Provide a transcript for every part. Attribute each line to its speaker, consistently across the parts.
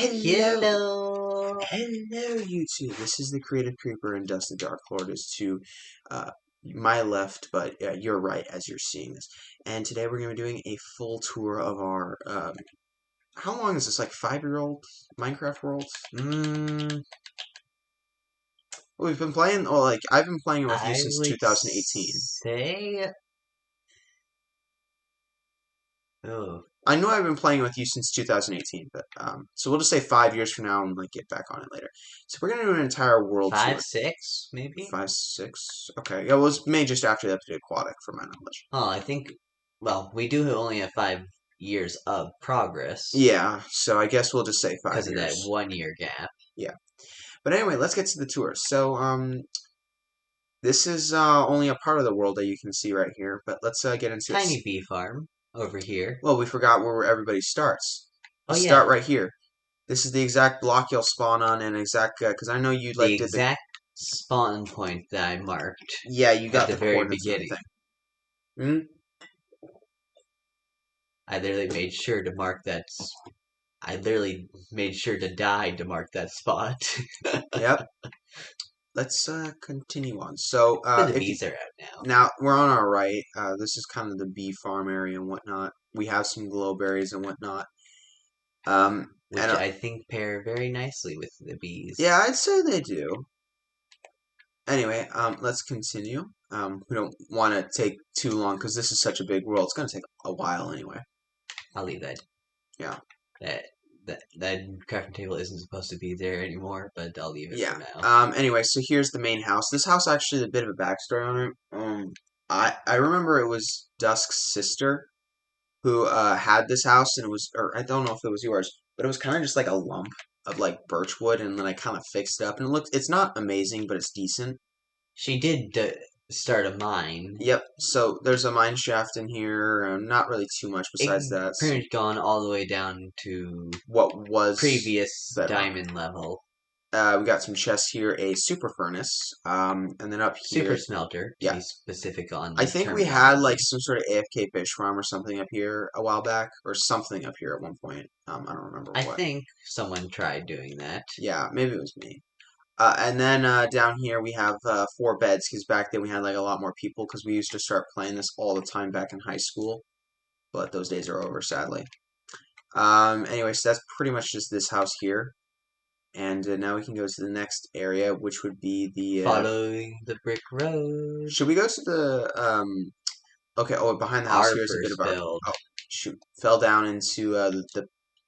Speaker 1: Hello,
Speaker 2: Hello.
Speaker 1: hello, YouTube. This is the Creative Creeper and Dust the Dark Lord is to uh, my left, but you're right as you're seeing this. And today we're going to be doing a full tour of our. How long is this? Like 5-year-old Minecraft worlds? Well, we've been playing. Oh, like I've been playing with you
Speaker 2: I
Speaker 1: since
Speaker 2: would
Speaker 1: 2018.
Speaker 2: say, oh,
Speaker 1: I know I've been playing with you since 2018, but so we'll just say 5 years from now and like get back on it later. So we're gonna do an entire world tour.
Speaker 2: 5, 6, maybe?
Speaker 1: 5, 6. Okay. Yeah, it was made just after the episode Aquatic, from my knowledge.
Speaker 2: Oh, I think, well, we do only have 5 years of progress
Speaker 1: Yeah, so I guess we'll just say five
Speaker 2: because of that
Speaker 1: years.
Speaker 2: 1 year gap.
Speaker 1: Yeah. But anyway, let's get to the tour. So, this is only a part of the world that you can see right here, but let's get into it.
Speaker 2: Tiny bee farm over here.
Speaker 1: Well, we forgot where everybody starts.
Speaker 2: Oh,
Speaker 1: You start
Speaker 2: yeah,
Speaker 1: right here. This is the exact block you'll spawn on, and exact because I know you
Speaker 2: the
Speaker 1: like did the
Speaker 2: exact spawn point that I marked
Speaker 1: yeah you
Speaker 2: at
Speaker 1: got
Speaker 2: the
Speaker 1: the
Speaker 2: very
Speaker 1: coordinates and
Speaker 2: beginning.
Speaker 1: everything. Hmm.
Speaker 2: I literally made sure to mark that. I literally made sure to die to mark that spot.
Speaker 1: Yep. Let's continue on. So
Speaker 2: But the
Speaker 1: if you
Speaker 2: bees are out now.
Speaker 1: now we're on our right, this is kind of the bee farm area and whatnot. We have some glowberries and whatnot. And
Speaker 2: Which I think pair very nicely with the bees.
Speaker 1: yeah, I'd say they do. Anyway, let's continue. We don't want to take too long because this is such a big world. It's gonna take a while anyway.
Speaker 2: I'll leave that.
Speaker 1: Yeah.
Speaker 2: That crafting table isn't supposed to be there anymore, but I'll leave it for
Speaker 1: Yeah.
Speaker 2: now.
Speaker 1: Anyway, so here's the main house. This house actually a bit of a backstory on it. I remember it was Dusk's sister who had this house, and it was, or I don't know if it was yours, but it was kind of just like a lump of like birch wood, and then I kind of fixed it up, and it's not amazing, but it's decent.
Speaker 2: She did start a mine.
Speaker 1: Yep. So there's a mine shaft in here, not really too much besides
Speaker 2: It
Speaker 1: that.
Speaker 2: pretty much gone all the way down to
Speaker 1: What was
Speaker 2: previous
Speaker 1: bedrock?
Speaker 2: diamond level.
Speaker 1: We got some chests here, a super furnace, and then up
Speaker 2: Super
Speaker 1: here,
Speaker 2: smelter, to
Speaker 1: yeah,
Speaker 2: be specific on
Speaker 1: I
Speaker 2: the
Speaker 1: think we had like
Speaker 2: terminology.
Speaker 1: some sort of AFK fish farm or something up here a while back, or something up here at one point. I don't remember
Speaker 2: I
Speaker 1: what.
Speaker 2: think someone tried doing that.
Speaker 1: Yeah, maybe it was me. And then down here we have 4 beds because back then we had like a lot more people because we used to start playing this all the time back in high school, but those days are over sadly. Anyway, so that's pretty much just this house here, and now we can go to the next area, which would be the.
Speaker 2: Following the brick road.
Speaker 1: Should we go to the Okay. Oh, behind the house
Speaker 2: Our
Speaker 1: here is a bit of
Speaker 2: first
Speaker 1: our.
Speaker 2: build.
Speaker 1: Oh, shoot! Fell down into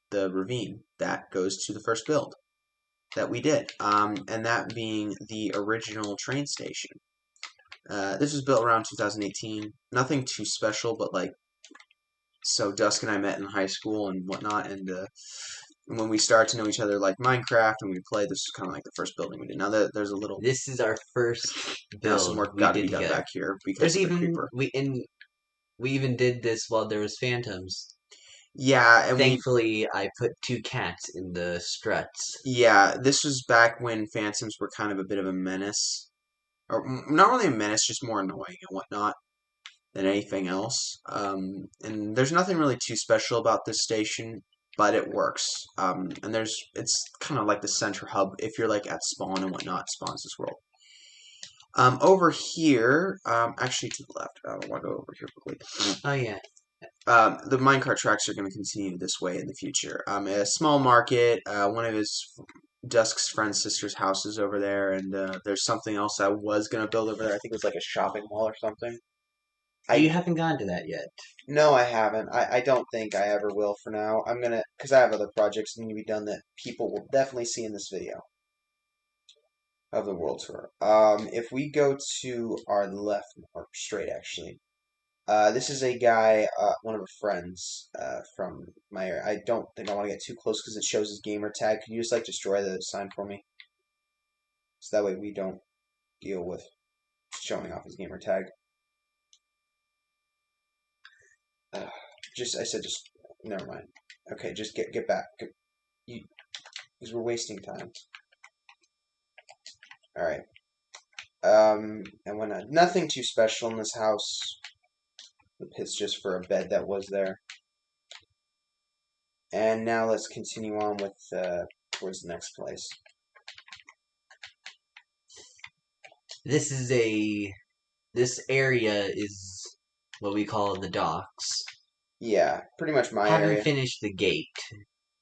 Speaker 1: the ravine that goes to the first build that we did. And that being the original train station. This was built around 2018. Nothing too special, but like so Dusk and I met in high school and whatnot, and when we started to know each other like Minecraft and we played, this was kind of like the first building we did. Now that there's a little
Speaker 2: This is our first
Speaker 1: now some
Speaker 2: build
Speaker 1: work
Speaker 2: we
Speaker 1: got to
Speaker 2: did
Speaker 1: be done
Speaker 2: together.
Speaker 1: back here because
Speaker 2: There's
Speaker 1: of the
Speaker 2: even
Speaker 1: creeper.
Speaker 2: we even did this while there was phantoms.
Speaker 1: Yeah, and we
Speaker 2: Thankfully, I put 2 cats in the struts.
Speaker 1: yeah, this was back when phantoms were kind of a bit of a menace, or not really a menace, just more annoying and whatnot than anything else. And there's nothing really too special about this station, but it works. And it's kind of like the center hub if you're like at spawn and whatnot, spawns this world. Over here, actually to the left. I don't want to go over here quickly.
Speaker 2: Oh yeah,
Speaker 1: The minecart tracks are going to continue this way in the future. A small market, one of his Dusk's friend's sister's house is over there, and there's something else I was going to build over there. I think it was like a shopping mall or something.
Speaker 2: you
Speaker 1: I
Speaker 2: haven't gone to that yet.
Speaker 1: No, I haven't. I don't think I ever will for now. I'm gonna, because I have other projects that need to be done that people will definitely see in this video of the world tour. If we go to our left, or straight actually, this is a guy, one of our friends, from my area. I don't think I want to get too close because it shows his gamer tag. Could you just like destroy the sign for me? So that way we don't deal with showing off his gamer tag. Uh, I said just, never mind. Okay, just get back. You, because we're wasting time. All right. And when nothing too special in this house. The pit's just for a bed that was there. And now let's continue on with towards the next place.
Speaker 2: This area is what we call the docks.
Speaker 1: Yeah, pretty much my
Speaker 2: Haven't
Speaker 1: area.
Speaker 2: finished the gate.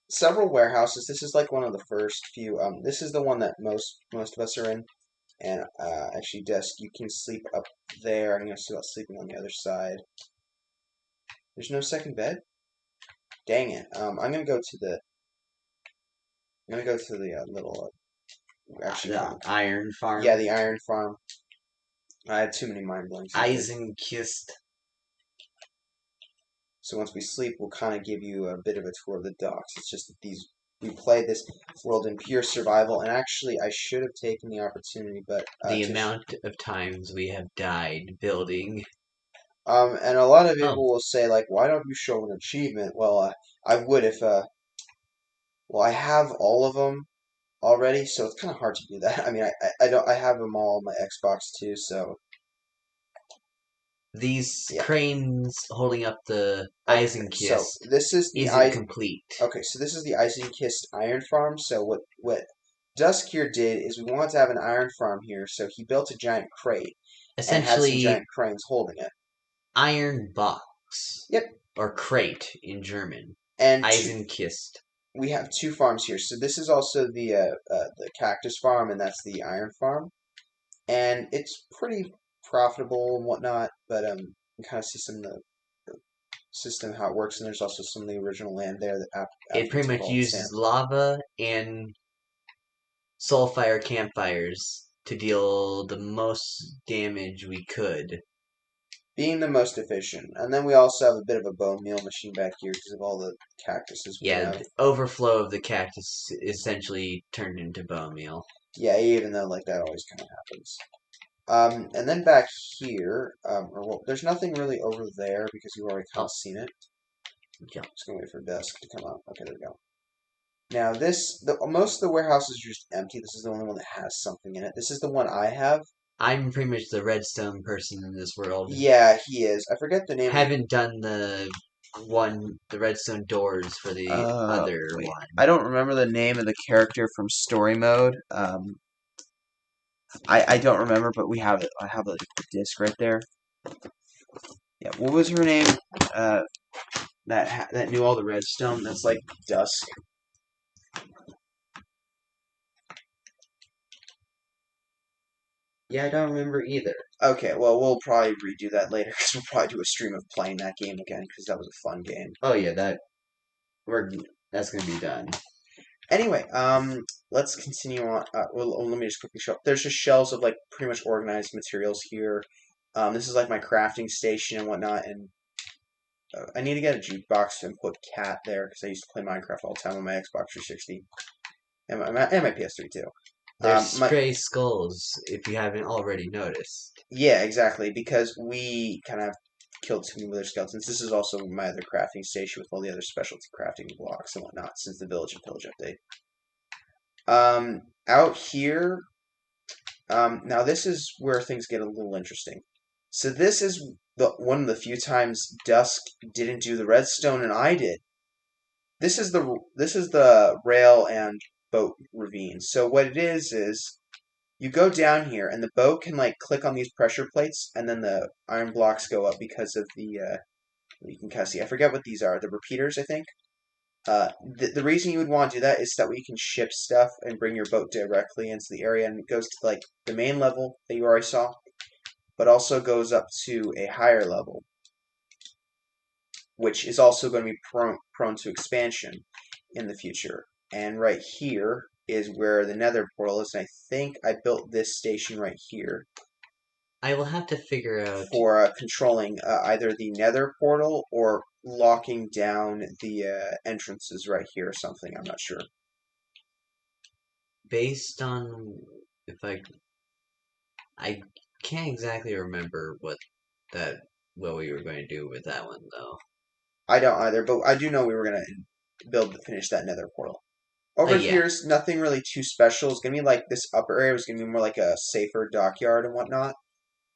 Speaker 1: Several warehouses. This is like one of the first few. This is the one that most of us are in. And actually, desk, you can sleep up there. I'm gonna see about sleeping on the other side. There's no second bed. Dang it. I'm gonna go to the. I'm gonna go to the little. Actually,
Speaker 2: The iron farm.
Speaker 1: yeah, the iron farm. I had too many mind blanks.
Speaker 2: Eisenkist.
Speaker 1: So once we sleep, we'll kind of give you a bit of a tour of the docks. It's just that we play this world in pure survival, and actually, I should have taken the opportunity, but
Speaker 2: The amount of times we have died building.
Speaker 1: And a lot of people will say like, why don't you show an achievement? Well, I would if well, I have all of them already, so it's kind of hard to do that. I mean, I don't I have them all on my Xbox too, so
Speaker 2: These
Speaker 1: yeah.
Speaker 2: cranes holding up the
Speaker 1: Okay,
Speaker 2: Eisenkist
Speaker 1: so this is the
Speaker 2: isn't complete.
Speaker 1: Okay, so this is the Eisenkist iron farm. So what Dusk here did is we wanted to have an iron farm here, so he built a giant crate and had some
Speaker 2: Essentially,
Speaker 1: giant cranes holding it.
Speaker 2: iron box.
Speaker 1: Yep.
Speaker 2: Or crate in German.
Speaker 1: And
Speaker 2: Eisenkist.
Speaker 1: We have two farms here. So this is also the cactus farm, and that's the iron farm, and it's pretty profitable and whatnot. But you can kind of see some of the system how it works, and there's also some of the original land there that
Speaker 2: it pretty much uses lava and sulfire campfires to deal the most damage we could.
Speaker 1: Being the most efficient. And then we also have a bit of a bone meal machine back here because of all the cactuses we
Speaker 2: Yeah,
Speaker 1: have.
Speaker 2: the overflow of the cactus essentially turned into bone meal.
Speaker 1: Yeah, even though like that always kind of happens. And then back here, or well, there's nothing really over there because you've already kind of seen it.
Speaker 2: Yeah.
Speaker 1: Just gonna wait for Dusk to come up. Okay, there we go. Now most of the warehouses are just empty. This is the only one that has something in it. This is the one I have.
Speaker 2: I'm pretty much the redstone person in this world.
Speaker 1: Yeah, he is. I forget the name.
Speaker 2: Haven't done the redstone doors for the other one.
Speaker 1: I don't remember the name of the character from story mode. I don't remember, but we have it. I have a disc right there. Yeah, what was her name? That knew all the redstone. That's like Dusk.
Speaker 2: Yeah, I don't remember either.
Speaker 1: Okay, well, we'll probably redo that later because we'll probably do a stream of playing that game again because that was a fun game.
Speaker 2: Oh yeah, that's gonna be done.
Speaker 1: Anyway, let's continue on. Well, let me just quickly show. There's just shelves of like pretty much organized materials here. This is like my crafting station and whatnot, and I need to get a jukebox and put Cat there because I used to play Minecraft all the time on my Xbox 360 and my PS3 too.
Speaker 2: There's stray skulls, if you haven't already noticed.
Speaker 1: Yeah, exactly, because we kind of killed too many other skeletons. This is also my other crafting station with all the other specialty crafting blocks and whatnot since the Village and Pillage update. Out here, now this is where things get a little interesting. So this is one of the few times Dusk didn't do the redstone and I did. This is the rail and boat ravine. So what it is you go down here and the boat can like click on these pressure plates and then the iron blocks go up because of the you can kind of see. I forget what these are. The repeaters, I think. The reason you would want to do that is that way you can ship stuff and bring your boat directly into the area, and it goes to like the main level that you already saw, but also goes up to a higher level, which is also going to be prone to expansion in the future. And right here is where the nether portal is, and I think I built this station right here.
Speaker 2: I will have to figure out
Speaker 1: for controlling either the nether portal or locking down the entrances right here or something. I'm not sure.
Speaker 2: Based on I can't exactly remember what we were going to do with that one though.
Speaker 1: I don't either, but I do know we were going to finish that nether portal. Over here's nothing really too special. It's going to be like this upper area is going to be more like a safer dockyard and whatnot.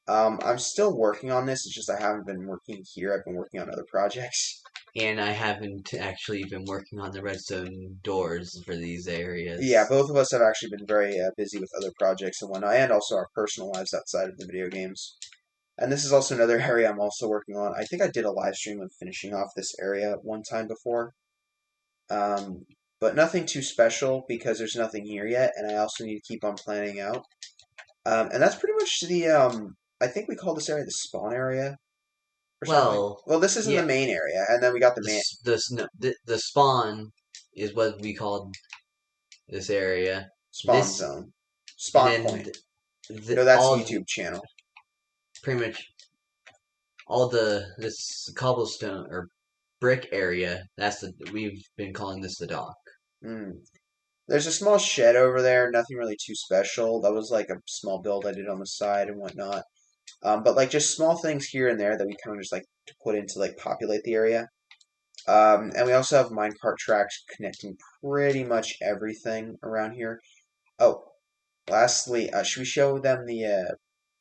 Speaker 1: I'm still working on this. It's just I haven't been working here. I've been working on other projects.
Speaker 2: And I haven't actually been working on the redstone doors for these
Speaker 1: Yeah,
Speaker 2: areas.
Speaker 1: both of us have actually been very busy with other projects and whatnot, and also our personal lives outside of the video games. And this is also another area I'm also working on. I think I did a live stream of finishing off this area one time before, um, but nothing too special because there's nothing here yet, and I also need to keep on planning out. And that's pretty much the. I think we call this area the spawn area or something.
Speaker 2: Well,
Speaker 1: Well, this isn't the
Speaker 2: yeah,
Speaker 1: main area, and then we got the main
Speaker 2: the spawn is what we called this area.
Speaker 1: spawn
Speaker 2: This
Speaker 1: zone,
Speaker 2: and
Speaker 1: spawn
Speaker 2: then
Speaker 1: point. No, that's a
Speaker 2: all
Speaker 1: YouTube channel.
Speaker 2: pretty much all this cobblestone or brick area. We've been calling this the dock.
Speaker 1: Mm. There's a small shed over there, nothing really too special. That was like a small build I did on the side and whatnot. But like just small things here and there that we kind of just like to put in to like populate the area. And we also have minecart tracks connecting pretty much everything around here. Oh, lastly, should we show them the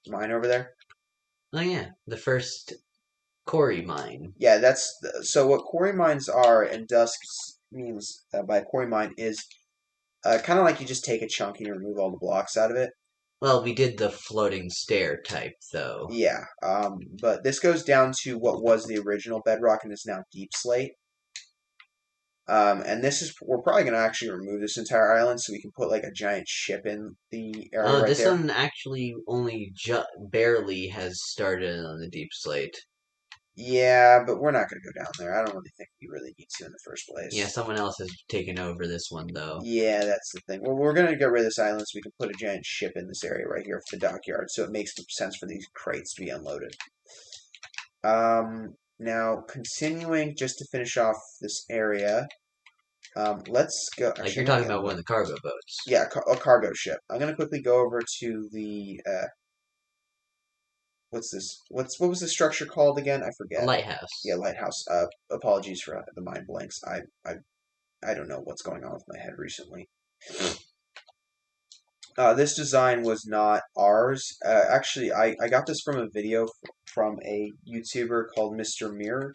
Speaker 1: mine over there?
Speaker 2: Oh yeah, the first quarry mine.
Speaker 1: Yeah, so what quarry mines are, and Dusk means by quarry mine is kind of like you just take a chunk and you remove all the blocks out of it.
Speaker 2: Well, we did the floating stair type though.
Speaker 1: Yeah, but this goes down to what was the original bedrock and is now deep slate. And we're probably going to actually remove this entire island so we can put like a giant ship in the area right
Speaker 2: This
Speaker 1: there.
Speaker 2: one actually only barely has started on the deep slate.
Speaker 1: Yeah, but we're not going to go down there. I don't really think we really need to in the first
Speaker 2: Yeah,
Speaker 1: place.
Speaker 2: someone else has taken over this one though.
Speaker 1: Yeah, that's the thing. Well, we're going to get rid of this island so we can put a giant ship in this area right here for the dockyard, so it makes sense for these crates to be unloaded. Now, continuing just to finish off this area, let's go.
Speaker 2: Like
Speaker 1: Actually,
Speaker 2: you're
Speaker 1: I'm gonna
Speaker 2: talking
Speaker 1: get
Speaker 2: about one of the cargo boats.
Speaker 1: yeah, a cargo ship. I'm gonna quickly go over to the what's this? What was the structure called again? I
Speaker 2: A
Speaker 1: forget. Yeah,
Speaker 2: lighthouse.
Speaker 1: lighthouse. Apologies for the mind blanks. I don't know what's going on with my head recently. This design was not ours. Actually, I got this from a video from a YouTuber called Mr. Mirror.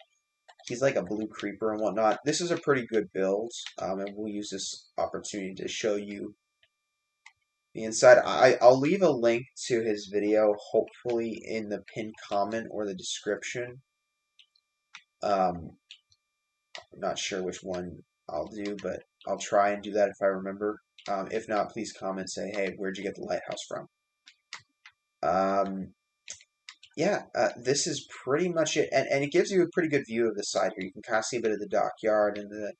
Speaker 1: He's like a blue creeper and whatnot. This is a pretty good build, and we'll use this opportunity to show you the inside. I'll leave a link to his video, hopefully in the pinned comment or the description. I'm not sure which one I'll do, but I'll try and do that if I remember. If not, please comment, say, hey, where'd you get the lighthouse from? Um, yeah, this is pretty much it. And it gives you a pretty good view of the side here. You can kind of see a bit of the dockyard and the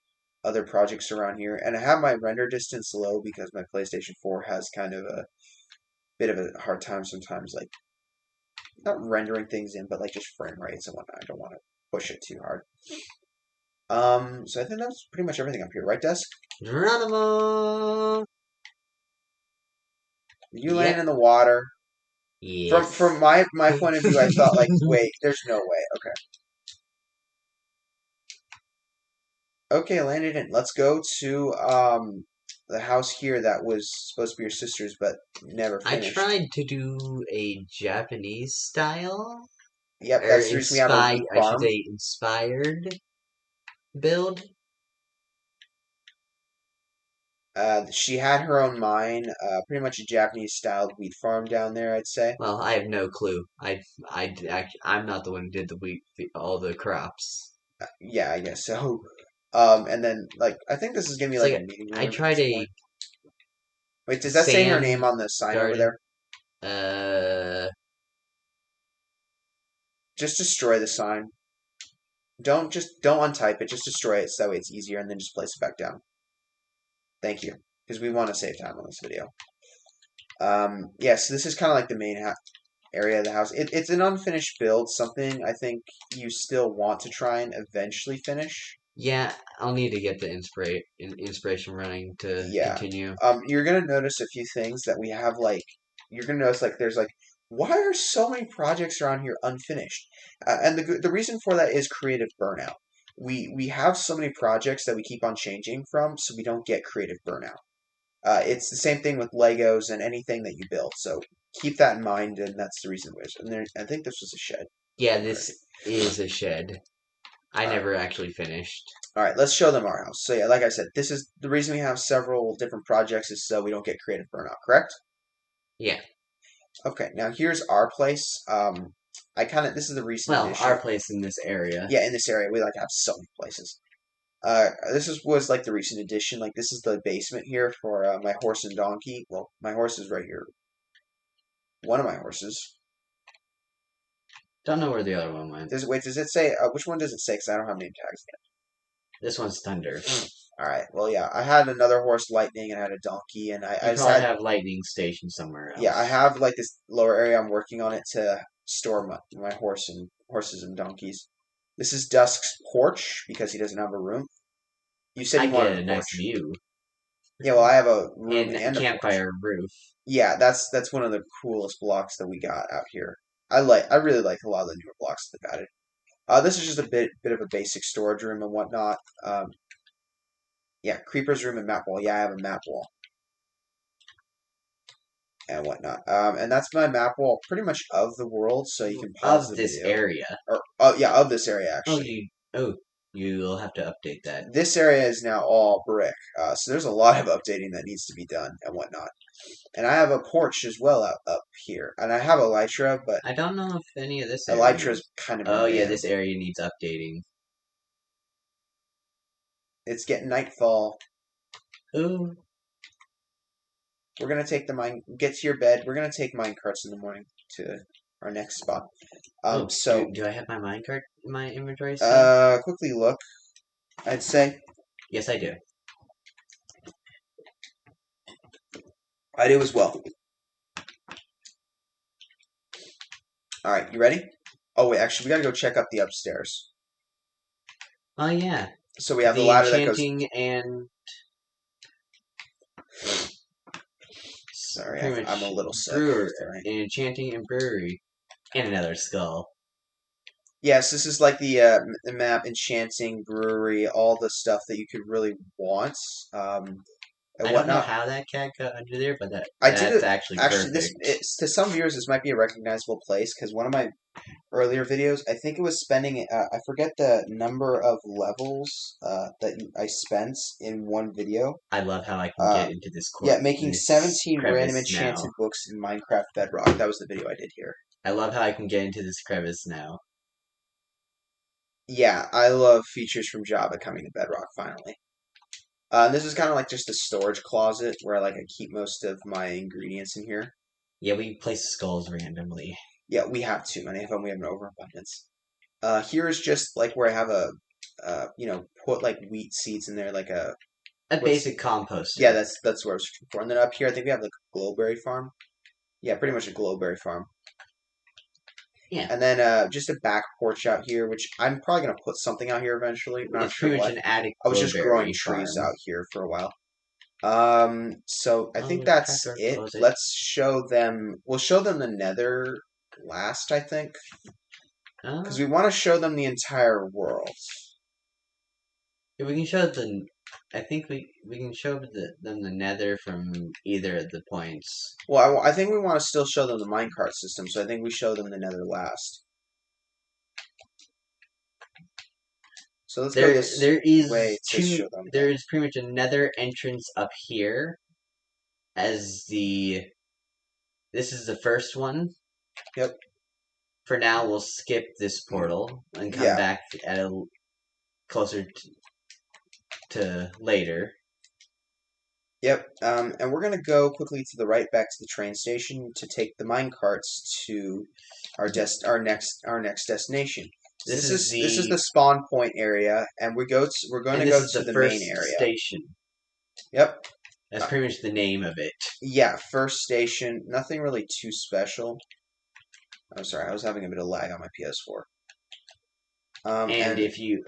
Speaker 1: other projects around here. And I have my render distance low because my PlayStation 4 has kind of a bit of a hard time sometimes, like, not rendering things in, but like just frame rates and whatnot. I don't want to push it too hard. So I think that's pretty much everything up here, right, Desk?
Speaker 2: Geronimo!
Speaker 1: You laying
Speaker 2: Yep.
Speaker 1: in the water.
Speaker 2: Yes.
Speaker 1: From my point of view, I thought like, wait, there's no way. Okay, landed in. Let's go to the house here that was supposed to be your sister's, but never
Speaker 2: I
Speaker 1: finished.
Speaker 2: tried to do a Japanese style,
Speaker 1: Yep,
Speaker 2: or
Speaker 1: that's the reason we have a wheat
Speaker 2: I should
Speaker 1: farm.
Speaker 2: say inspired build.
Speaker 1: She had her own mine, pretty much a Japanese styled wheat farm down there, I'd say.
Speaker 2: Well, I have no clue. I'm not the one who did all the crops.
Speaker 1: Yeah, I guess so. And then like I think this is gonna be
Speaker 2: It's
Speaker 1: like a
Speaker 2: like
Speaker 1: meeting
Speaker 2: I
Speaker 1: room at
Speaker 2: tried
Speaker 1: this
Speaker 2: a
Speaker 1: point. Wait, does that say her name
Speaker 2: sand
Speaker 1: on the sign over
Speaker 2: garden.
Speaker 1: there? Just destroy the sign. Don't untype it. Just destroy it so that way it's easier, and then just place it back down. Thank you, because we want to save time on this video. Yeah, so this is kind of like the main area of the house. It's an unfinished build, something I think you still want to try and eventually finish.
Speaker 2: Yeah, I'll need to get the inspiration running to
Speaker 1: Yeah.
Speaker 2: continue.
Speaker 1: You're gonna notice a few things that we have like you're gonna notice like there's like why are so many projects around here unfinished? And the reason for that is creative burnout. We have so many projects that we keep on changing from, so we don't get creative burnout. It's the same thing with Legos and anything that you build. So keep that in mind, and that's the reason. And there, I think this was a shed.
Speaker 2: Yeah, this is a shed. I never actually finished.
Speaker 1: All right, let's show them our house. So yeah, like I said, this is the reason we have several different projects is so we don't get creative burnout. Correct?
Speaker 2: Yeah.
Speaker 1: Okay. Now here's our place. This is a recent
Speaker 2: Well,
Speaker 1: addition.
Speaker 2: our place in this area.
Speaker 1: Yeah, in this area, we like have so many places. Was like the recent addition. Like this is the basement here for my horse and donkey. Well, my horse is right here. One of my horses.
Speaker 2: Don't know where the other one went.
Speaker 1: Does it say which one does it say? Because I don't have name tags yet.
Speaker 2: This one's Thunder.
Speaker 1: All right. Well, yeah, I had another horse, Lightning, and I had a donkey, and I
Speaker 2: You
Speaker 1: just
Speaker 2: probably
Speaker 1: had
Speaker 2: have Lightning Station somewhere else.
Speaker 1: yeah, I have like this lower area. I'm working on it to store my horses and donkeys. This is Dusk's porch because he doesn't have a room. You said
Speaker 2: I
Speaker 1: you wanted
Speaker 2: get
Speaker 1: a
Speaker 2: a
Speaker 1: porch.
Speaker 2: nice view.
Speaker 1: Yeah, well, I have a room
Speaker 2: And
Speaker 1: and a porch.
Speaker 2: campfire roof.
Speaker 1: Yeah, that's one of the coolest blocks that we got out here. I really like a lot of the newer blocks that they've added. This is just a bit of a basic storage room and whatnot. Yeah, creeper's room and map wall. Yeah, I have a map wall and whatnot. And that's my map wall, pretty much of the world, so you can pause
Speaker 2: Of
Speaker 1: the
Speaker 2: this
Speaker 1: video.
Speaker 2: area.
Speaker 1: Or yeah, of this area actually.
Speaker 2: You'll have to update that.
Speaker 1: This area is now all brick, so there's a lot of updating that needs to be done and whatnot. And I have a porch as well up here, and I have Elytra, but
Speaker 2: I don't know if any of this area.
Speaker 1: Elytra's kind of.
Speaker 2: Oh yeah, this area needs updating.
Speaker 1: It's getting nightfall.
Speaker 2: Ooh.
Speaker 1: We're gonna take get to your bed. We're gonna take mine carts in the morning to our next spot.
Speaker 2: Do I have my minecart in my inventory?
Speaker 1: Quickly look. I'd say
Speaker 2: yes, I do.
Speaker 1: I do as well. All right, you ready? Oh wait, actually, we gotta go check up the upstairs.
Speaker 2: Oh yeah.
Speaker 1: So we have the ladder that goes.
Speaker 2: And
Speaker 1: sorry, I'm a little sick.
Speaker 2: Enchanting and brewery, and another skull.
Speaker 1: Yes, this is like the map, enchanting, brewery, all the stuff that you could really want.
Speaker 2: I don't know how that cat got under there, but that's actually perfect.
Speaker 1: To some viewers, this might be a recognizable place because one of my earlier videos, I think it was spending. I forget the number of levels that I spent in one video.
Speaker 2: I love how I can get into this.
Speaker 1: Yeah, making 17 random enchanted books in Minecraft Bedrock. That was the video I did here.
Speaker 2: I love how I can get into this crevice now.
Speaker 1: Yeah, I love features from Java coming to Bedrock finally. This is kind of like just a storage closet where like I keep most of my ingredients in here.
Speaker 2: Yeah, we place skulls randomly.
Speaker 1: Yeah, we have too many of them. We have an overabundance. Here is just like where I have put like wheat seeds in there, like a
Speaker 2: basic compost.
Speaker 1: Yeah, that's where I was looking for. And then up here, I think we have like a glowberry farm. Yeah, pretty much a glowberry farm.
Speaker 2: Yeah.
Speaker 1: And then just a back porch out here, which I'm probably gonna put something out here eventually. Not sure what.
Speaker 2: An attic.
Speaker 1: I was just growing trees out here for a while. So I think that's it. Let's show them. We'll show them the Nether last, I think, because we want to show them the entire world.
Speaker 2: Yeah, we can show the. I think we can show them the Nether from either of the points.
Speaker 1: Well, I think we want to still show them the minecart system, so I think we show them the Nether last. So let's go this way to show them.
Speaker 2: There is pretty much a Nether entrance up here, as the. This is the first one.
Speaker 1: Yep.
Speaker 2: For now, we'll skip this portal and come back at a closer to later.
Speaker 1: Yep. And we're gonna go quickly to the right back to the train station to take the minecarts to our next destination. This is the spawn point area, and we're going to go to the main area.
Speaker 2: Station.
Speaker 1: Yep.
Speaker 2: That's pretty much the name of it.
Speaker 1: Yeah, first station. Nothing really too special. I'm sorry, I was having a bit of lag on my PS4.
Speaker 2: And if you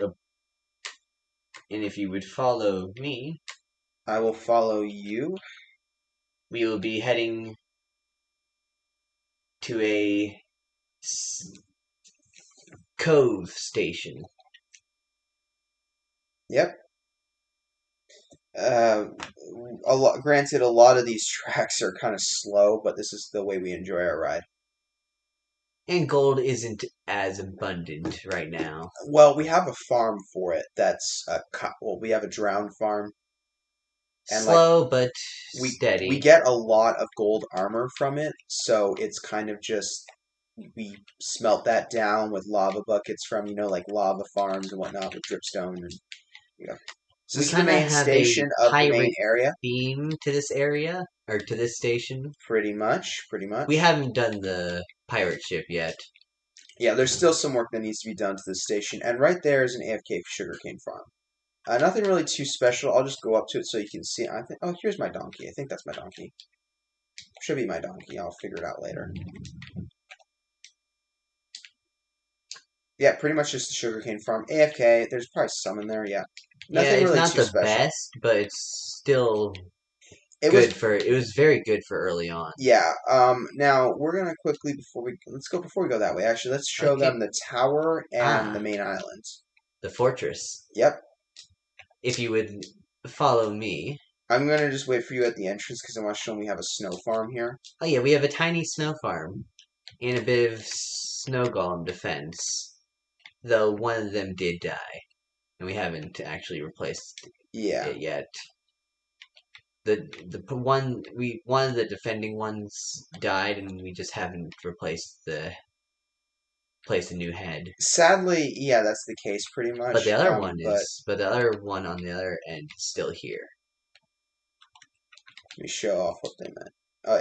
Speaker 2: would follow me,
Speaker 1: I will follow you.
Speaker 2: We will be heading to a cove station.
Speaker 1: Yep. Granted, a lot of these tracks are kind of slow, but this is the way we enjoy our ride.
Speaker 2: And gold isn't as abundant right now.
Speaker 1: Well, we have a farm for it. That's well, we have a drowned farm, and like
Speaker 2: Slow but
Speaker 1: we
Speaker 2: steady.
Speaker 1: get a lot of gold armor from it, so it's kind of just we smelt that down with lava buckets from like lava farms and whatnot with dripstone and you know. So
Speaker 2: We
Speaker 1: this is the
Speaker 2: kind of
Speaker 1: main
Speaker 2: have a
Speaker 1: station of the main
Speaker 2: pirate
Speaker 1: area,
Speaker 2: theme to this area, or to this station.
Speaker 1: pretty much, pretty
Speaker 2: We
Speaker 1: much.
Speaker 2: haven't done the pirate ship yet.
Speaker 1: Yeah, there's still some work that needs to be done to this station, and right there is an AFK sugarcane farm. Nothing really too special. I'll just go up to it so you can see. I think. Oh, here's my donkey. I think that's my donkey. Should be my donkey. I'll figure it out later. Yeah, pretty much just the sugarcane farm. AFK. There's probably some in there. Yeah,
Speaker 2: Yeah,
Speaker 1: nothing
Speaker 2: it's
Speaker 1: really
Speaker 2: not
Speaker 1: too
Speaker 2: the
Speaker 1: special.
Speaker 2: best, but it's still
Speaker 1: It was.
Speaker 2: good for. It was very good for early on.
Speaker 1: Yeah. Now we're gonna quickly before we go that way. Actually, let's show
Speaker 2: Okay.
Speaker 1: them the tower and the
Speaker 2: Ah,
Speaker 1: main island.
Speaker 2: the fortress.
Speaker 1: Yep.
Speaker 2: If you would follow me.
Speaker 1: I'm gonna just wait for you at the entrance because I want to show them we have a snow farm here.
Speaker 2: Oh yeah, we have a tiny snow farm and a bit of snow golem defense. Though one of them did die, and we haven't actually replaced
Speaker 1: Yeah.
Speaker 2: it yet. One of the defending ones died, and we just haven't placed a new head.
Speaker 1: Sadly, yeah, that's the case pretty
Speaker 2: But
Speaker 1: much.
Speaker 2: the other one
Speaker 1: But
Speaker 2: but the other one on the other end is still here.
Speaker 1: let me show off what they meant.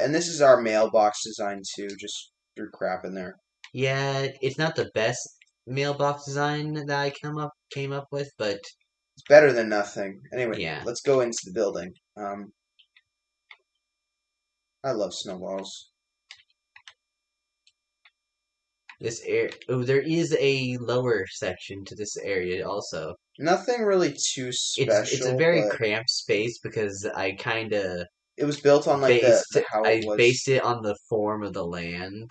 Speaker 1: And this is our mailbox design too. Just threw crap in there.
Speaker 2: Yeah, it's not the best mailbox design that I came up with, but
Speaker 1: It's better than nothing. Anyway,
Speaker 2: yeah.
Speaker 1: let's go into the building. I love snowballs.
Speaker 2: There is a lower section to this area also.
Speaker 1: Nothing really too
Speaker 2: It's a
Speaker 1: special,
Speaker 2: very
Speaker 1: but
Speaker 2: cramped space because I kind of
Speaker 1: it was built on like the how it was.
Speaker 2: based it on the form of the land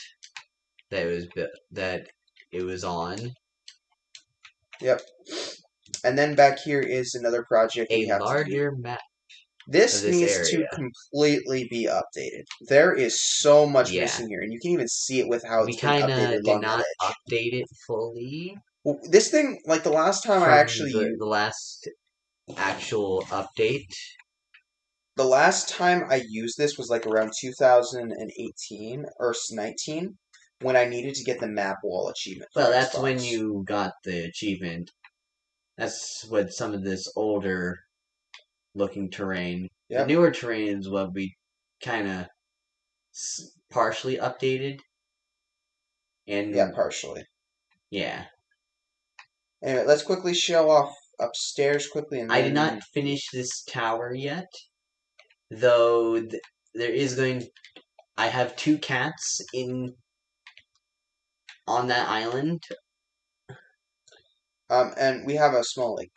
Speaker 2: that it was on.
Speaker 1: Yep. And then back here is another project we
Speaker 2: A
Speaker 1: have to do.
Speaker 2: larger map of
Speaker 1: This
Speaker 2: this
Speaker 1: needs to
Speaker 2: area.
Speaker 1: completely be updated. There is so much
Speaker 2: Yeah.
Speaker 1: missing here, and you can even see it with how
Speaker 2: We
Speaker 1: it's been
Speaker 2: kind
Speaker 1: updated
Speaker 2: of did
Speaker 1: along that
Speaker 2: not
Speaker 1: edge.
Speaker 2: update it fully
Speaker 1: Well, this thing, like the last time I
Speaker 2: from
Speaker 1: actually
Speaker 2: the last actual update.
Speaker 1: the last time I used this was like around 2018 or 19 when I needed to get the map wall achievement for
Speaker 2: Well, that's
Speaker 1: Xbox.
Speaker 2: when you got the achievement. That's what some of this older looking terrain.
Speaker 1: Yep.
Speaker 2: The newer terrain is what we kind of partially updated. And
Speaker 1: Yeah, partially.
Speaker 2: yeah.
Speaker 1: Anyway, let's quickly show off upstairs quickly, and
Speaker 2: I
Speaker 1: then
Speaker 2: did not finish this tower yet, though there is going. I have two cats on that island.
Speaker 1: And we have a small like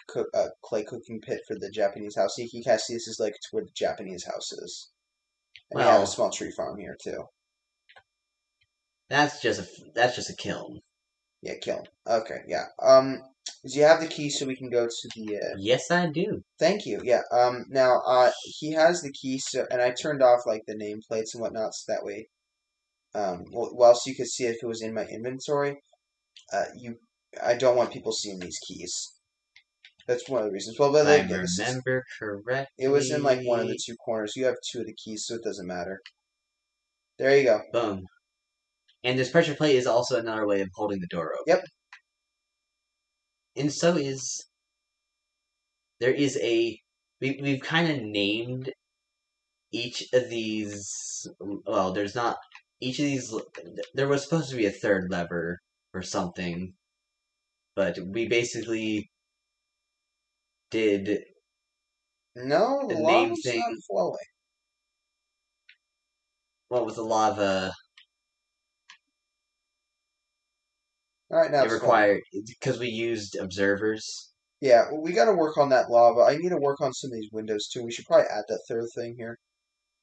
Speaker 1: clay cooking pit for the Japanese house. You can see this is like where the Japanese house is. And we have a
Speaker 2: Well,
Speaker 1: small tree farm here too.
Speaker 2: that's just a kiln.
Speaker 1: Yeah, kiln. Okay, yeah. Do you have the key so we can go to the?
Speaker 2: Yes, I do.
Speaker 1: Thank you. Yeah. Now, he has the key, so and I turned off like the nameplates and whatnot, so that way, well, so you could see if it was in my inventory. I don't want people seeing these keys. That's one of the reasons. Well, but
Speaker 2: If I
Speaker 1: again,
Speaker 2: remember correctly,
Speaker 1: it was in like one of the two corners. You have two of the keys, so it doesn't matter. There you go.
Speaker 2: Boom. And this pressure plate is also another way of holding the door open.
Speaker 1: Yep.
Speaker 2: And there is we've kind of named each of these. Well, there's not each of these. There was supposed to be a third lever or something, but we basically did
Speaker 1: No,
Speaker 2: the
Speaker 1: the
Speaker 2: name
Speaker 1: lava's
Speaker 2: thing.
Speaker 1: not flowing.
Speaker 2: What was the lava?
Speaker 1: All right, now
Speaker 2: It
Speaker 1: it's flowing.
Speaker 2: required because we used observers.
Speaker 1: Yeah, well, we got to work on that lava. I need to work on some of these windows too. We should probably add that third thing here.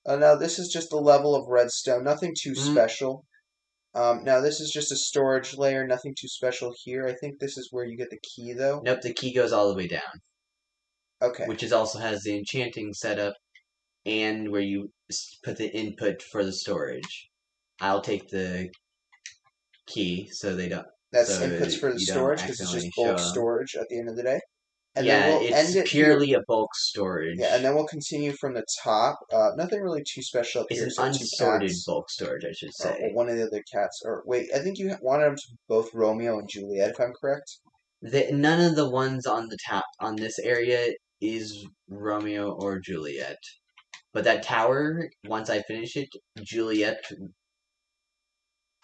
Speaker 1: Now this is just a level of redstone, nothing too special. Now this is just a storage layer, nothing too special here. I think this is where you get the key though.
Speaker 2: Nope, the key goes all the way down.
Speaker 1: Okay.
Speaker 2: Which also has the enchanting setup and where you put the input for the storage. I'll take the key, so they don't.
Speaker 1: That's
Speaker 2: So
Speaker 1: inputs for the
Speaker 2: you don't
Speaker 1: storage because it's
Speaker 2: accidentally
Speaker 1: just
Speaker 2: show
Speaker 1: bulk
Speaker 2: up.
Speaker 1: storage at the end of the day. And then
Speaker 2: Yeah,
Speaker 1: we'll end
Speaker 2: it's
Speaker 1: it here.
Speaker 2: purely a bulk
Speaker 1: Yeah, and
Speaker 2: storage.
Speaker 1: then we'll continue from the top. Nothing really too special up
Speaker 2: It's
Speaker 1: here
Speaker 2: an
Speaker 1: except two
Speaker 2: unsorted
Speaker 1: cats.
Speaker 2: bulk storage, I should
Speaker 1: Or
Speaker 2: say.
Speaker 1: one of the other cats. Or wait, I think you wanted them to be both Romeo and Juliet, if I'm correct.
Speaker 2: None of the ones on the top on this area is Romeo or Juliet. But that tower, once I finish it, Juliet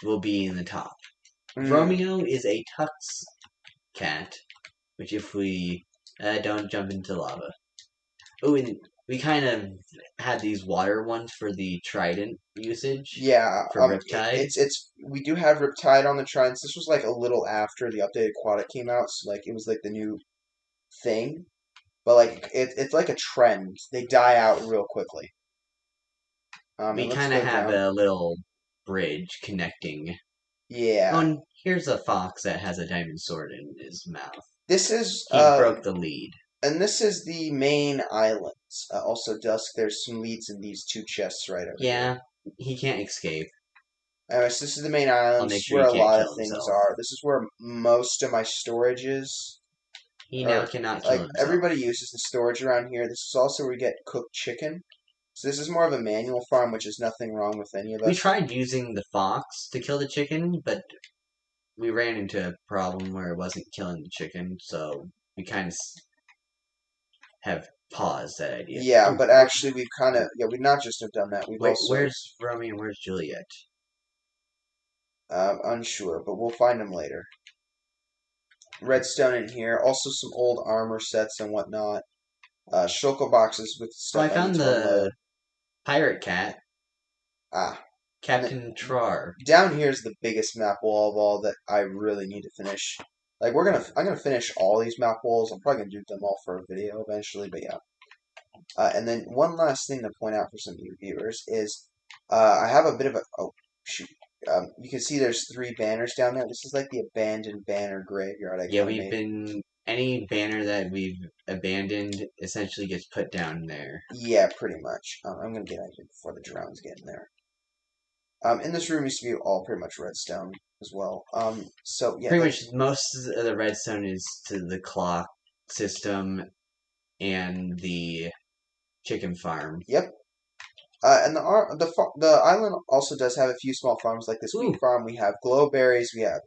Speaker 2: will be in the top.
Speaker 1: Mm,
Speaker 2: Romeo is a Tux cat, which if we don't jump into lava. Oh, and we kind of had these water ones for the trident usage
Speaker 1: yeah.
Speaker 2: for Riptide.
Speaker 1: It's we do have Riptide on the Tridents. This was like a little after the updated Aquatic came out, so like it was like the new thing. But like it's like a trend. They die out real quickly.
Speaker 2: We
Speaker 1: And let's
Speaker 2: kind of
Speaker 1: go
Speaker 2: have
Speaker 1: down.
Speaker 2: a little bridge connecting. Oh,
Speaker 1: Yeah.
Speaker 2: and here's a fox that has a diamond sword in his mouth.
Speaker 1: This is
Speaker 2: He broke the lead.
Speaker 1: and this is the main islands. Also, Dusk. There's some leads in these two chests right over
Speaker 2: Yeah, he can't escape.
Speaker 1: here. So this is the main
Speaker 2: I'll
Speaker 1: island. This
Speaker 2: make
Speaker 1: is
Speaker 2: sure
Speaker 1: where
Speaker 2: he
Speaker 1: a
Speaker 2: can't
Speaker 1: lot of
Speaker 2: kill
Speaker 1: things
Speaker 2: himself.
Speaker 1: are. This is where most of my storage is.
Speaker 2: He now
Speaker 1: Or
Speaker 2: cannot kill
Speaker 1: like
Speaker 2: himself.
Speaker 1: everybody uses the storage around here. This is also where we get cooked chicken. So this is more of a manual farm, which is nothing wrong with any of
Speaker 2: We
Speaker 1: us.
Speaker 2: tried using the fox to kill the chicken, but we ran into a problem where it wasn't killing the chicken, so we kind of have paused that idea.
Speaker 1: Yeah,
Speaker 2: Oh,
Speaker 1: but actually we've kind of we've not just have done that. We've also
Speaker 2: where's Romeo and where's Juliet?
Speaker 1: unsure, but we'll find them later. Redstone in here. Also some old armor sets and whatnot. Shulker boxes with
Speaker 2: Oh, I
Speaker 1: stuff I need
Speaker 2: found
Speaker 1: to unload.
Speaker 2: the pirate cat,
Speaker 1: Ah. And then
Speaker 2: Captain Trar.
Speaker 1: down here is the biggest map wall of all that I really need to finish. Like I'm gonna finish all these map walls. I'm probably gonna do them all for a video eventually, but yeah. And then one last thing to point out for some of you viewers is I have a bit of a oh shoot. You can see there's three banners down there. This is like the abandoned banner graveyard I
Speaker 2: Yeah,
Speaker 1: kind of
Speaker 2: we've
Speaker 1: made.
Speaker 2: been any banner that we've abandoned essentially gets put down there.
Speaker 1: Yeah, pretty much. I'm gonna get out here before the drones get in there. In this room used to be all pretty much redstone as well. So yeah,
Speaker 2: Pretty much most of the redstone is to the clock system and the chicken farm.
Speaker 1: yep. And the island also does have a few small farms like this wheat
Speaker 2: Ooh,
Speaker 1: farm. We have glowberries. We have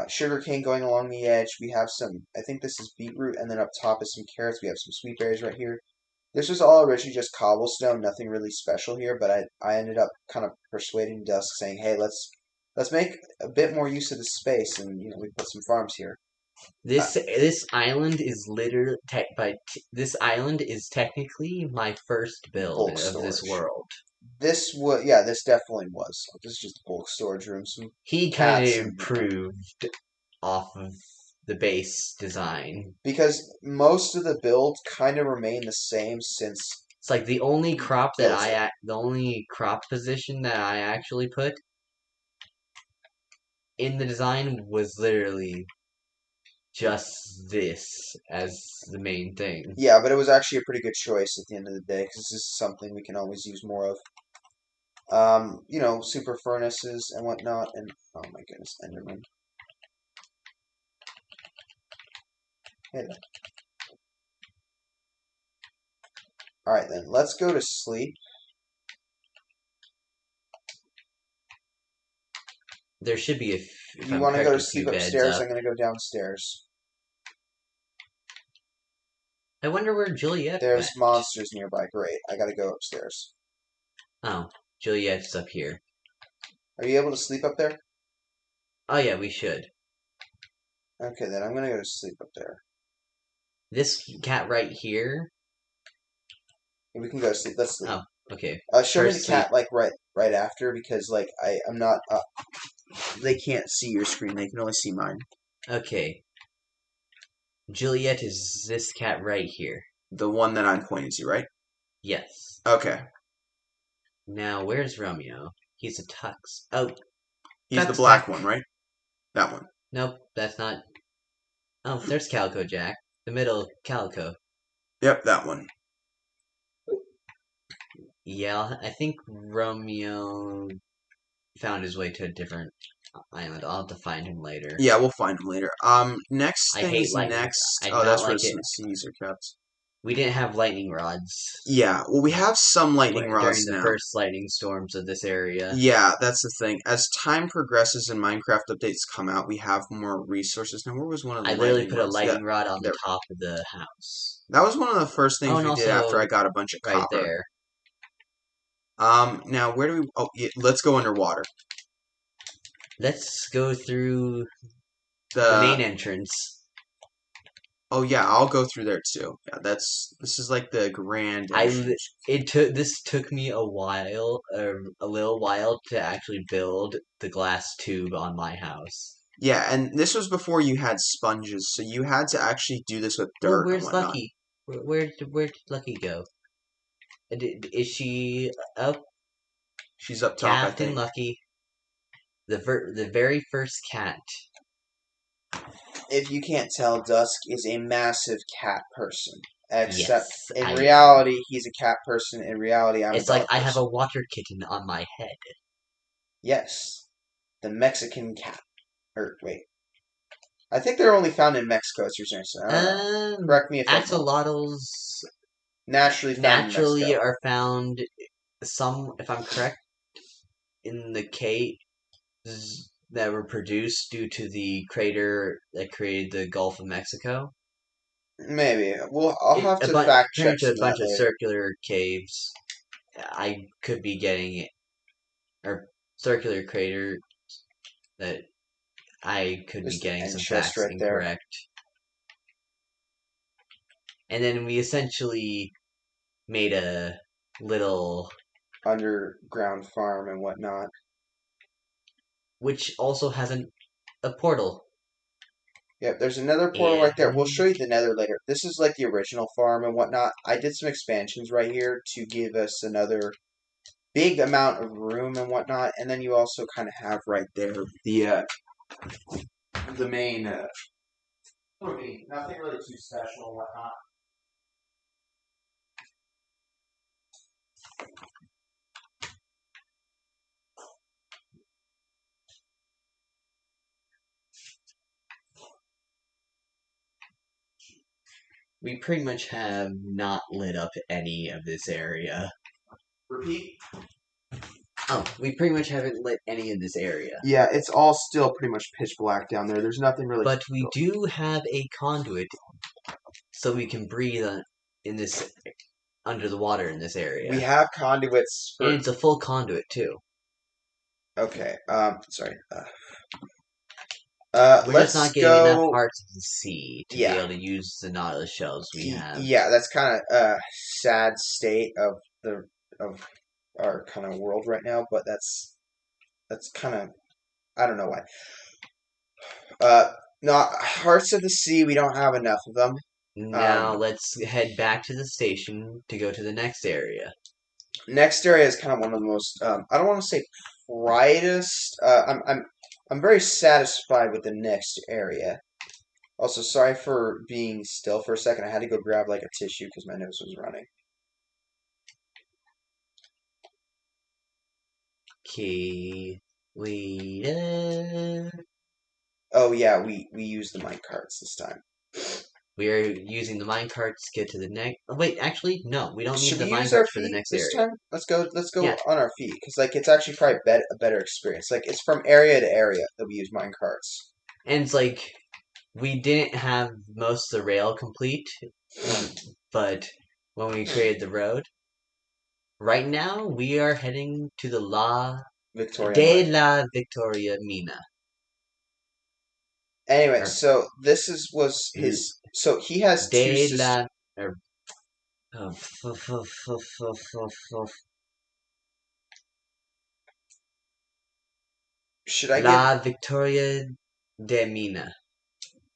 Speaker 1: sugarcane going along the edge. We have some. I think this is beetroot, and then up top is some carrots. We have some sweet berries right here. This was all originally just cobblestone, nothing really special here. But I ended up kind of persuading Dusk, saying, "Hey, let's make a bit more use of the space, and we put some farms here."
Speaker 2: this island is literally this island is technically my first build
Speaker 1: Bulk
Speaker 2: of this
Speaker 1: storage.
Speaker 2: world.
Speaker 1: This definitely was. This is just a bulk storage room. Some
Speaker 2: He kind of
Speaker 1: cats and
Speaker 2: improved off of the base design.
Speaker 1: because most of the build kind of remain the same since
Speaker 2: It's like the only crop
Speaker 1: built it.
Speaker 2: the only crop position that I actually put in the design was literally just this as the main thing.
Speaker 1: Yeah, but it was actually a pretty good choice at the end of the day because this is something we can always use more of. Super furnaces and whatnot, and oh my goodness, Enderman. Hey there. All right then, let's go to sleep.
Speaker 2: There should be, if
Speaker 1: You
Speaker 2: I'm
Speaker 1: want to go
Speaker 2: correct,
Speaker 1: to
Speaker 2: a few
Speaker 1: sleep
Speaker 2: beds
Speaker 1: upstairs?
Speaker 2: up.
Speaker 1: I'm gonna go downstairs.
Speaker 2: I wonder where Juliet
Speaker 1: There's
Speaker 2: went.
Speaker 1: monsters nearby. Great, I gotta go upstairs.
Speaker 2: Oh, Juliet's up here.
Speaker 1: Are you able to sleep up there?
Speaker 2: Oh yeah, we should.
Speaker 1: Okay, then I'm gonna go to sleep up there.
Speaker 2: This cat right here.
Speaker 1: We can go to sleep. Let's sleep.
Speaker 2: Oh, okay.
Speaker 1: Show me the
Speaker 2: First sleep.
Speaker 1: cat like right after because like I'm not. They can't see your screen. They can only see mine.
Speaker 2: Okay. Juliet is this cat right here.
Speaker 1: The one that I'm pointing to, right?
Speaker 2: Yes.
Speaker 1: Okay.
Speaker 2: Now, where's Romeo? He's a tux. Oh,
Speaker 1: He's the
Speaker 2: Tux
Speaker 1: black
Speaker 2: Tech.
Speaker 1: one, right? That one.
Speaker 2: Nope, that's not. Oh, there's Calico Jack. The middle Calico.
Speaker 1: Yep, that one.
Speaker 2: Yeah, I think Romeo found his way to a different island. I'll have to find him later.
Speaker 1: Yeah, we'll find him later. Next
Speaker 2: I hate
Speaker 1: things
Speaker 2: lightning.
Speaker 1: next.
Speaker 2: I do
Speaker 1: Oh,
Speaker 2: not
Speaker 1: that's where
Speaker 2: like it.
Speaker 1: some seeds are kept.
Speaker 2: We didn't have lightning rods
Speaker 1: Yeah, well, we have some lightning
Speaker 2: during
Speaker 1: rods
Speaker 2: the
Speaker 1: now.
Speaker 2: first lightning storms of this area.
Speaker 1: Yeah, that's the thing. As time progresses and Minecraft updates come out, we have more resources. Now, where was one of the
Speaker 2: I literally
Speaker 1: lightning
Speaker 2: put a
Speaker 1: rods? Yeah,
Speaker 2: lightning rod on the
Speaker 1: there.
Speaker 2: top of the house.
Speaker 1: That was one of the first
Speaker 2: Oh,
Speaker 1: things
Speaker 2: and
Speaker 1: we did after
Speaker 2: also
Speaker 1: I got a bunch of
Speaker 2: right
Speaker 1: copper.
Speaker 2: there.
Speaker 1: Now where do we? Oh, yeah, let's go underwater.
Speaker 2: Let's go through the
Speaker 1: The
Speaker 2: main entrance.
Speaker 1: Oh yeah, I'll go through there too. Yeah, this is like the grand entrance.
Speaker 2: This took me a while, a little while to actually build the glass tube on my house.
Speaker 1: Yeah, and this was before you had sponges, so you had to actually do this with
Speaker 2: Oh,
Speaker 1: dirt and
Speaker 2: where's
Speaker 1: whatnot.
Speaker 2: Lucky? Where did Lucky go? Is she up?
Speaker 1: She's up top, I
Speaker 2: Captain
Speaker 1: think.
Speaker 2: Lucky, the very first cat.
Speaker 1: If you can't tell, Dusk is a massive cat person. Except
Speaker 2: Yes,
Speaker 1: in
Speaker 2: I am.
Speaker 1: reality, he's a cat person. In reality, I'm a
Speaker 2: It's like
Speaker 1: dog
Speaker 2: I have
Speaker 1: person.
Speaker 2: a water kitten on my head.
Speaker 1: Yes, the Mexican cat. Or wait, I think they're only found in Mexico. As you're saying, so I don't know. Correct me if I'm wrong.
Speaker 2: Axolotls
Speaker 1: Naturally found in
Speaker 2: naturally
Speaker 1: Mexico.
Speaker 2: are found some, if I'm correct, in the caves that were produced due to the crater that created the Gulf of Mexico.
Speaker 1: Maybe. I'll have to fact check
Speaker 2: Turned to a
Speaker 1: some of that
Speaker 2: bunch of
Speaker 1: later.
Speaker 2: circular caves. I could be getting it, or circular crater that I could be
Speaker 1: Just
Speaker 2: getting
Speaker 1: end
Speaker 2: some
Speaker 1: chest
Speaker 2: facts
Speaker 1: right there.
Speaker 2: incorrect. And then we essentially made a little,
Speaker 1: Underground farm and whatnot.
Speaker 2: which also has a portal.
Speaker 1: Yep, there's another portal right there. We'll show you the nether later. This is like the original farm and whatnot. I did some expansions right here to give us another big amount of room and whatnot. And then you also kind of have right there the main nothing really too special and whatnot.
Speaker 2: We pretty much have not lit up any of this area.
Speaker 1: Repeat?
Speaker 2: Oh, we pretty much haven't lit any of this area.
Speaker 1: Yeah, it's all still pretty much pitch black down there. There's nothing really.
Speaker 2: But we do have a conduit, so we can breathe in this under the water in this area.
Speaker 1: We have conduits for.
Speaker 2: And it's a full conduit too.
Speaker 1: Okay. Sorry.
Speaker 2: We're
Speaker 1: Let's
Speaker 2: just not getting enough
Speaker 1: go.
Speaker 2: parts of the sea to be able to use the Nautilus shells we have.
Speaker 1: Yeah, that's kind of a sad state of our kind of world right now, but that's kind of I don't know why. Not Hearts of the Sea. We don't have enough of them.
Speaker 2: Now let's head back to the station to go to the next area.
Speaker 1: Next area is kind of one of the most. I don't want to say brightest. I'm very satisfied with the next area. Also, sorry for being still for a second. I had to go grab like a tissue because my nose was running.
Speaker 2: Okay, wait.
Speaker 1: Oh yeah, we use the mine carts this time.
Speaker 2: We are using the minecarts to get to the next. Oh, wait, actually, no, we don't need
Speaker 1: Should
Speaker 2: the
Speaker 1: we use our
Speaker 2: minecarts for the
Speaker 1: feet
Speaker 2: next
Speaker 1: this
Speaker 2: area.
Speaker 1: time? Let's go
Speaker 2: Yeah.
Speaker 1: on our feet because like it's actually probably a better experience. Like it's from area to area that we use mine carts.
Speaker 2: And it's like we didn't have most of the rail complete, but when we created the road, right now we are heading to the
Speaker 1: Victoria Mine.
Speaker 2: La Victoria Mina.
Speaker 1: Anyway,
Speaker 2: Or
Speaker 1: so was his. So he has two
Speaker 2: De
Speaker 1: sisters.
Speaker 2: La. Or, oh,
Speaker 1: Should I give?
Speaker 2: La Victoria de Mina.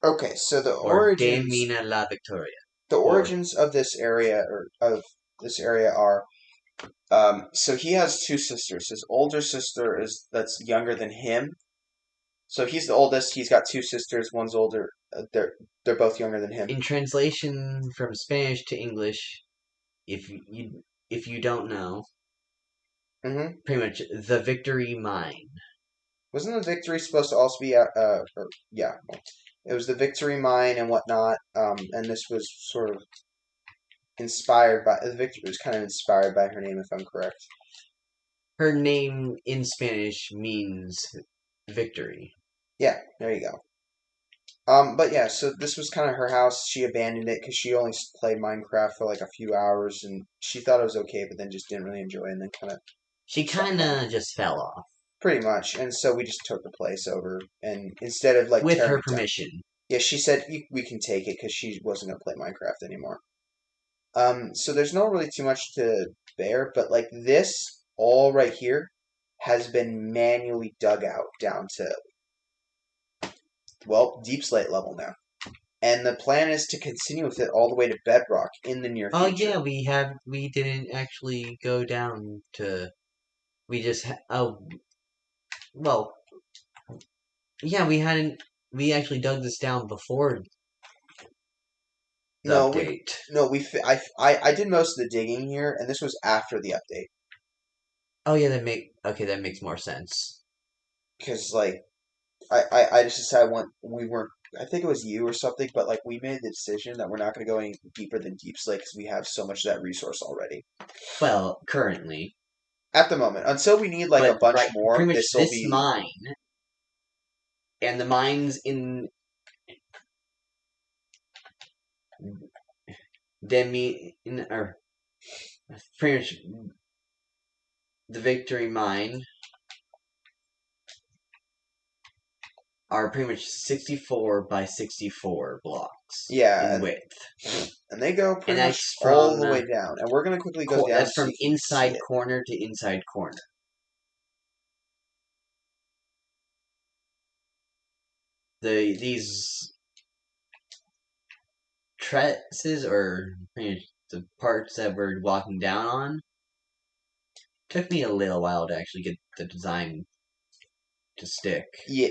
Speaker 1: Okay, so
Speaker 2: Or De Mina La Victoria.
Speaker 1: the origins of this area are so he has two sisters. His older sister is that's younger than him. So he's the oldest. He's got two sisters. One's older. They're both younger than him.
Speaker 2: In translation from Spanish to English, if you don't know,
Speaker 1: Mm-hmm.
Speaker 2: pretty much the Victory Mine.
Speaker 1: Wasn't the victory supposed to also be yeah, well, it was the victory mine and whatnot. And this was sort of inspired by the victory was kind of inspired by her name, if I'm correct.
Speaker 2: Her name in Spanish means victory.
Speaker 1: Yeah, there you go. But yeah, so this was kind of her house. She abandoned it because she only played Minecraft for like a few hours, and she thought it was okay, but then just didn't really enjoy it, and then kind of
Speaker 2: She
Speaker 1: stopped
Speaker 2: kind
Speaker 1: playing.
Speaker 2: of just fell off
Speaker 1: Pretty much, and so we just took the place over, and instead of like
Speaker 2: with
Speaker 1: tearing
Speaker 2: her
Speaker 1: it down,
Speaker 2: permission.
Speaker 1: yeah, she said we can take it because she wasn't gonna play Minecraft anymore. So there's not really too much to bear, but like this all right here has been manually dug out down to deep slate level now. And the plan is to continue with it all the way to bedrock in the near
Speaker 2: Oh
Speaker 1: future.
Speaker 2: yeah, we didn't actually go down to. We just well, yeah, we hadn't. We actually dug this down before the
Speaker 1: No, we
Speaker 2: update.
Speaker 1: no we I did most of the digging here, and this was after the update
Speaker 2: Oh yeah, that makes more sense.
Speaker 1: because like I just decided we weren't. I think it was you or something, but like we made the decision that we're not going to go any deeper than Deep Slate because we have so much of that resource already
Speaker 2: Well, currently,
Speaker 1: at the moment. Until we need like a
Speaker 2: but
Speaker 1: bunch
Speaker 2: right,
Speaker 1: more,
Speaker 2: pretty much
Speaker 1: this will
Speaker 2: this
Speaker 1: be
Speaker 2: mine and the mines in or pretty much the Victory Mine are pretty much 64 by 64 blocks
Speaker 1: yeah,
Speaker 2: in width.
Speaker 1: and they go
Speaker 2: And
Speaker 1: pretty much
Speaker 2: that's
Speaker 1: all
Speaker 2: from
Speaker 1: the way down. And we're going to quickly go down so you can see
Speaker 2: inside
Speaker 1: it.
Speaker 2: corner to inside corner. These trusses or pretty much the parts that we're walking down on took me a little while to actually get the design to stick.
Speaker 1: Yeah,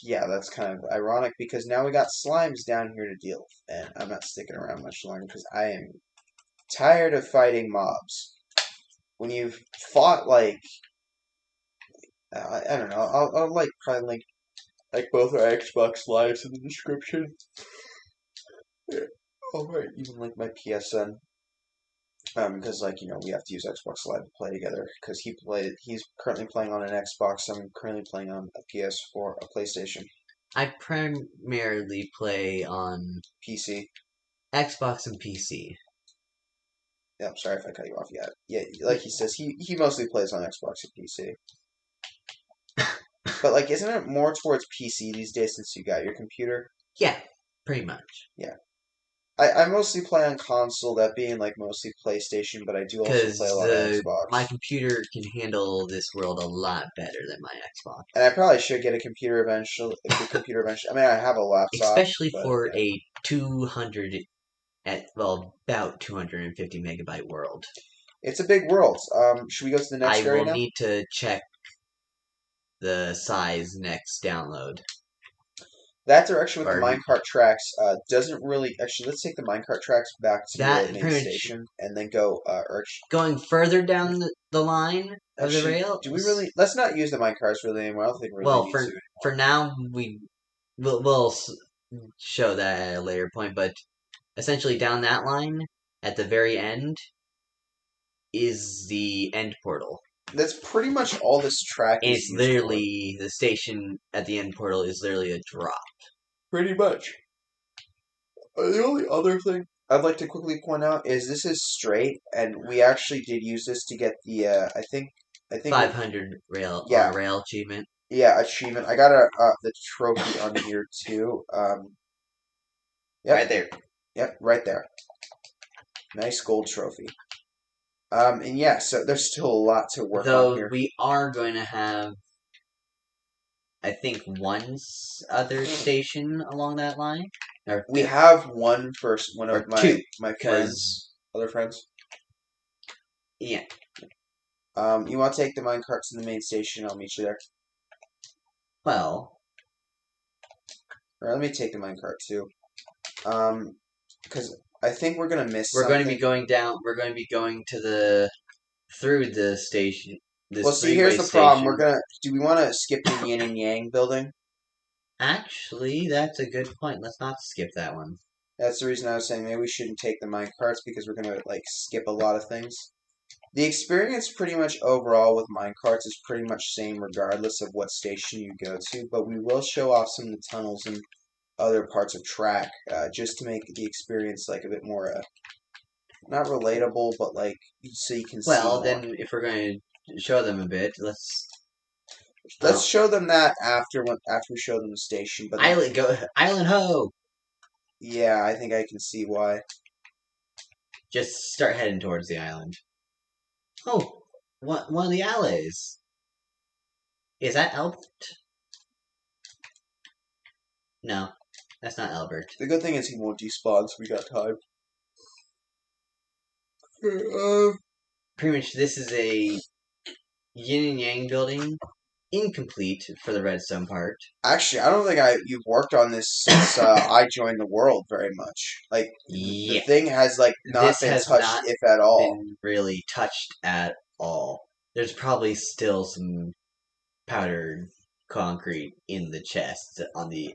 Speaker 1: yeah, that's kind of ironic because now we got slimes down here to deal with, and I'm not sticking around much longer because I am tired of fighting mobs. When you've fought like I don't know, I'll like probably link like both our Xbox lives in the description. Yeah. Oh right, even like my PSN. Because like we have to use Xbox Live to play together. Because he's currently playing on an Xbox. I'm currently playing on a PS4, a PlayStation,
Speaker 2: I primarily play on
Speaker 1: PC.
Speaker 2: Xbox and PC.
Speaker 1: Yep, sorry if I cut you off. Yeah, like he says, he mostly plays on Xbox and PC. But like, isn't it more towards PC these days since you got your computer?
Speaker 2: Yeah, pretty much.
Speaker 1: Yeah, I mostly play on console, that being like mostly PlayStation, but I do also
Speaker 2: Because
Speaker 1: play a lot of
Speaker 2: my
Speaker 1: Xbox.
Speaker 2: computer can handle this world a lot better than my Xbox.
Speaker 1: And I probably should get a computer eventually. A good computer eventually. I mean, I have a laptop,
Speaker 2: Especially
Speaker 1: but
Speaker 2: for
Speaker 1: yeah.
Speaker 2: a 200 about 250 megabyte world.
Speaker 1: It's a big world. Should we go to the next
Speaker 2: I
Speaker 1: area
Speaker 2: will
Speaker 1: now?
Speaker 2: need to check the size next download.
Speaker 1: That direction with the
Speaker 2: Or
Speaker 1: minecart tracks doesn't really. Actually, let's take the minecart tracks back to the
Speaker 2: that
Speaker 1: main
Speaker 2: pretty much
Speaker 1: station and then go. Or
Speaker 2: going further down the line of the
Speaker 1: actually,
Speaker 2: rail.
Speaker 1: do we really? Let's not use the minecarts really anymore. I don't think we really
Speaker 2: Well,
Speaker 1: need to.
Speaker 2: for now we'll show that at a later point, but essentially down that line at the very end is the end portal.
Speaker 1: That's pretty much all this track
Speaker 2: And
Speaker 1: is
Speaker 2: it's
Speaker 1: used for.
Speaker 2: literally the station at the end portal is literally a drop.
Speaker 1: Pretty much. The only other thing I'd like to quickly point out is this is straight, and we actually did use this to get the. I think
Speaker 2: 500 rail on
Speaker 1: yeah,
Speaker 2: a rail achievement.
Speaker 1: yeah, achievement. I got the trophy on here too. Yep,
Speaker 2: Right there.
Speaker 1: yep, right there. Nice gold trophy. And yeah, so there's still a lot to work on
Speaker 2: Though
Speaker 1: here.
Speaker 2: we are going to have, I think, other station along that line. Or
Speaker 1: We have one
Speaker 2: or
Speaker 1: of
Speaker 2: two,
Speaker 1: my
Speaker 2: because
Speaker 1: friends, other friends.
Speaker 2: yeah.
Speaker 1: You want to take the minecart to the main station? I'll meet you there.
Speaker 2: Well,
Speaker 1: Or let me take the minecart too. Because I think we're gonna miss
Speaker 2: we're going to
Speaker 1: something.
Speaker 2: be going down. We're going to be going to the through the station
Speaker 1: Well,
Speaker 2: this
Speaker 1: see, here's
Speaker 2: three-way
Speaker 1: the problem.
Speaker 2: station.
Speaker 1: Do we want to skip the yin and yang building?
Speaker 2: Actually, that's a good point. Let's not skip that one.
Speaker 1: That's the reason I was saying maybe we shouldn't take the mine carts because we're gonna like skip a lot of things. The experience pretty much overall with minecarts is pretty much same regardless of what station you go to, but we will show off some of the tunnels and other parts of track just to make the experience like a bit more not relatable, but like so you can see
Speaker 2: Well,
Speaker 1: more.
Speaker 2: then if we're going to show them a bit, let's
Speaker 1: Show them that after we show them the station. But
Speaker 2: Island Ho.
Speaker 1: yeah, I think I can see why.
Speaker 2: Just start heading towards the island. Oh, one of the alleys. Is that Albert? No, that's not Albert.
Speaker 1: The good thing is he won't despawn, so we got time.
Speaker 2: Pretty much, this is a yin and yang building, incomplete for the redstone part.
Speaker 1: Actually, I don't think you've worked on this since I joined the world very much. Like the thing has like not
Speaker 2: this
Speaker 1: been
Speaker 2: has
Speaker 1: touched,
Speaker 2: not
Speaker 1: if at all.
Speaker 2: been really touched at all. There's probably still some powdered concrete in the chest on the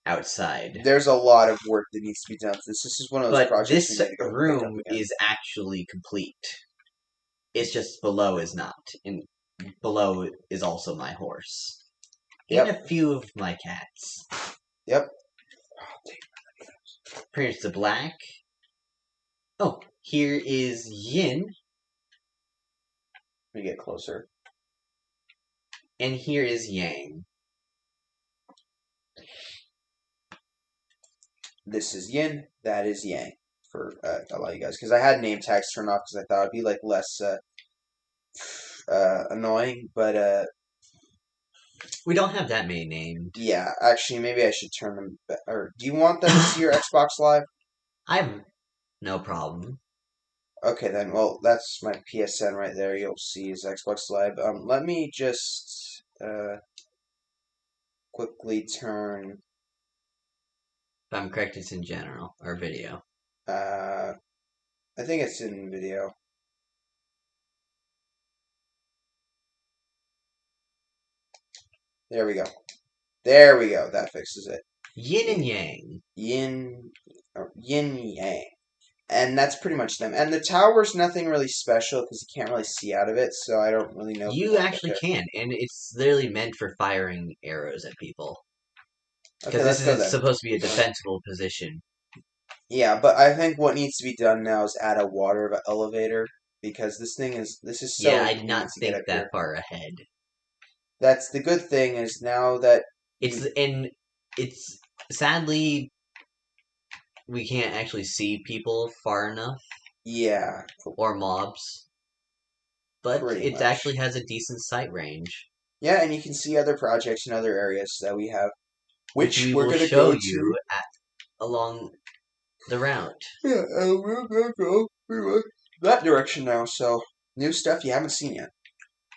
Speaker 2: outside.
Speaker 1: There's a lot of work that needs to be done. This is one of those
Speaker 2: But
Speaker 1: projects.
Speaker 2: this
Speaker 1: We need to go pick up
Speaker 2: room
Speaker 1: again.
Speaker 2: is actually complete. It's just below is not. And below is also my horse.
Speaker 1: Yep.
Speaker 2: And a few of my cats.
Speaker 1: Yep.
Speaker 2: Pretty much the black. Oh, here is yin.
Speaker 1: Let me get closer.
Speaker 2: And here is yang.
Speaker 1: This is yin. That is yang. For a lot of you guys, because I had name tags turned off because I thought it'd be like less annoying, but
Speaker 2: We don't have that many named.
Speaker 1: yeah, actually, maybe I should turn them. Or do you want them to see your Xbox Live?
Speaker 2: I have no problem.
Speaker 1: Okay, then. Well, that's my PSN right there. You'll see his Xbox Live. Let me just quickly turn.
Speaker 2: If I'm correct, it's in general or video.
Speaker 1: I think it's in video. There we go. There we go. That fixes it.
Speaker 2: Yin and yang.
Speaker 1: Yin yang. And that's pretty much them. And the tower's nothing really special because you can't really see out of it, so I don't really know.
Speaker 2: You actually can, and it's literally meant for firing arrows at people. Because this is supposed to be a defensible position.
Speaker 1: Yeah, but I think what needs to be done now is add a water elevator because this is so.
Speaker 2: Yeah, I did not think that far ahead.
Speaker 1: That's the good thing is now that
Speaker 2: it's sadly we can't actually see people far enough.
Speaker 1: Yeah.
Speaker 2: Or mobs. But it actually has a decent sight range.
Speaker 1: Yeah, and you can see other projects in other areas that we have, which
Speaker 2: we
Speaker 1: we're
Speaker 2: will
Speaker 1: going to
Speaker 2: show
Speaker 1: go
Speaker 2: you along the route.
Speaker 1: Yeah, we're going to go pretty much that direction now. So new stuff you haven't seen yet.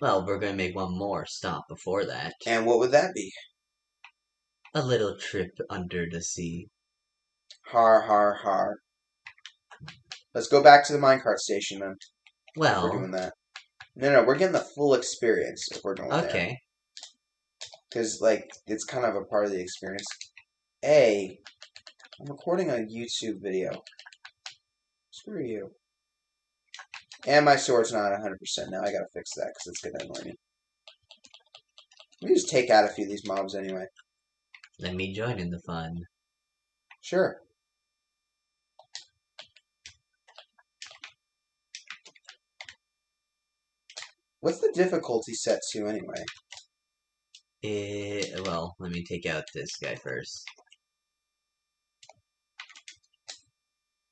Speaker 2: Well, we're going to make one more stop before that.
Speaker 1: And what would that be?
Speaker 2: A little trip under the sea.
Speaker 1: Har, har, har. Let's go back to the minecart station then.
Speaker 2: Well,
Speaker 1: if we're doing that. No, we're getting the full experience if we're going there.
Speaker 2: Okay.
Speaker 1: Because, like, it's kind of a part of the experience. I'm recording a YouTube video. Screw you. And my sword's not 100% now. I gotta fix that because it's gonna annoy me. Let me just take out a few of these mobs anyway.
Speaker 2: Let me join in the fun.
Speaker 1: Sure. What's the difficulty set to anyway?
Speaker 2: Well, let me take out this guy first.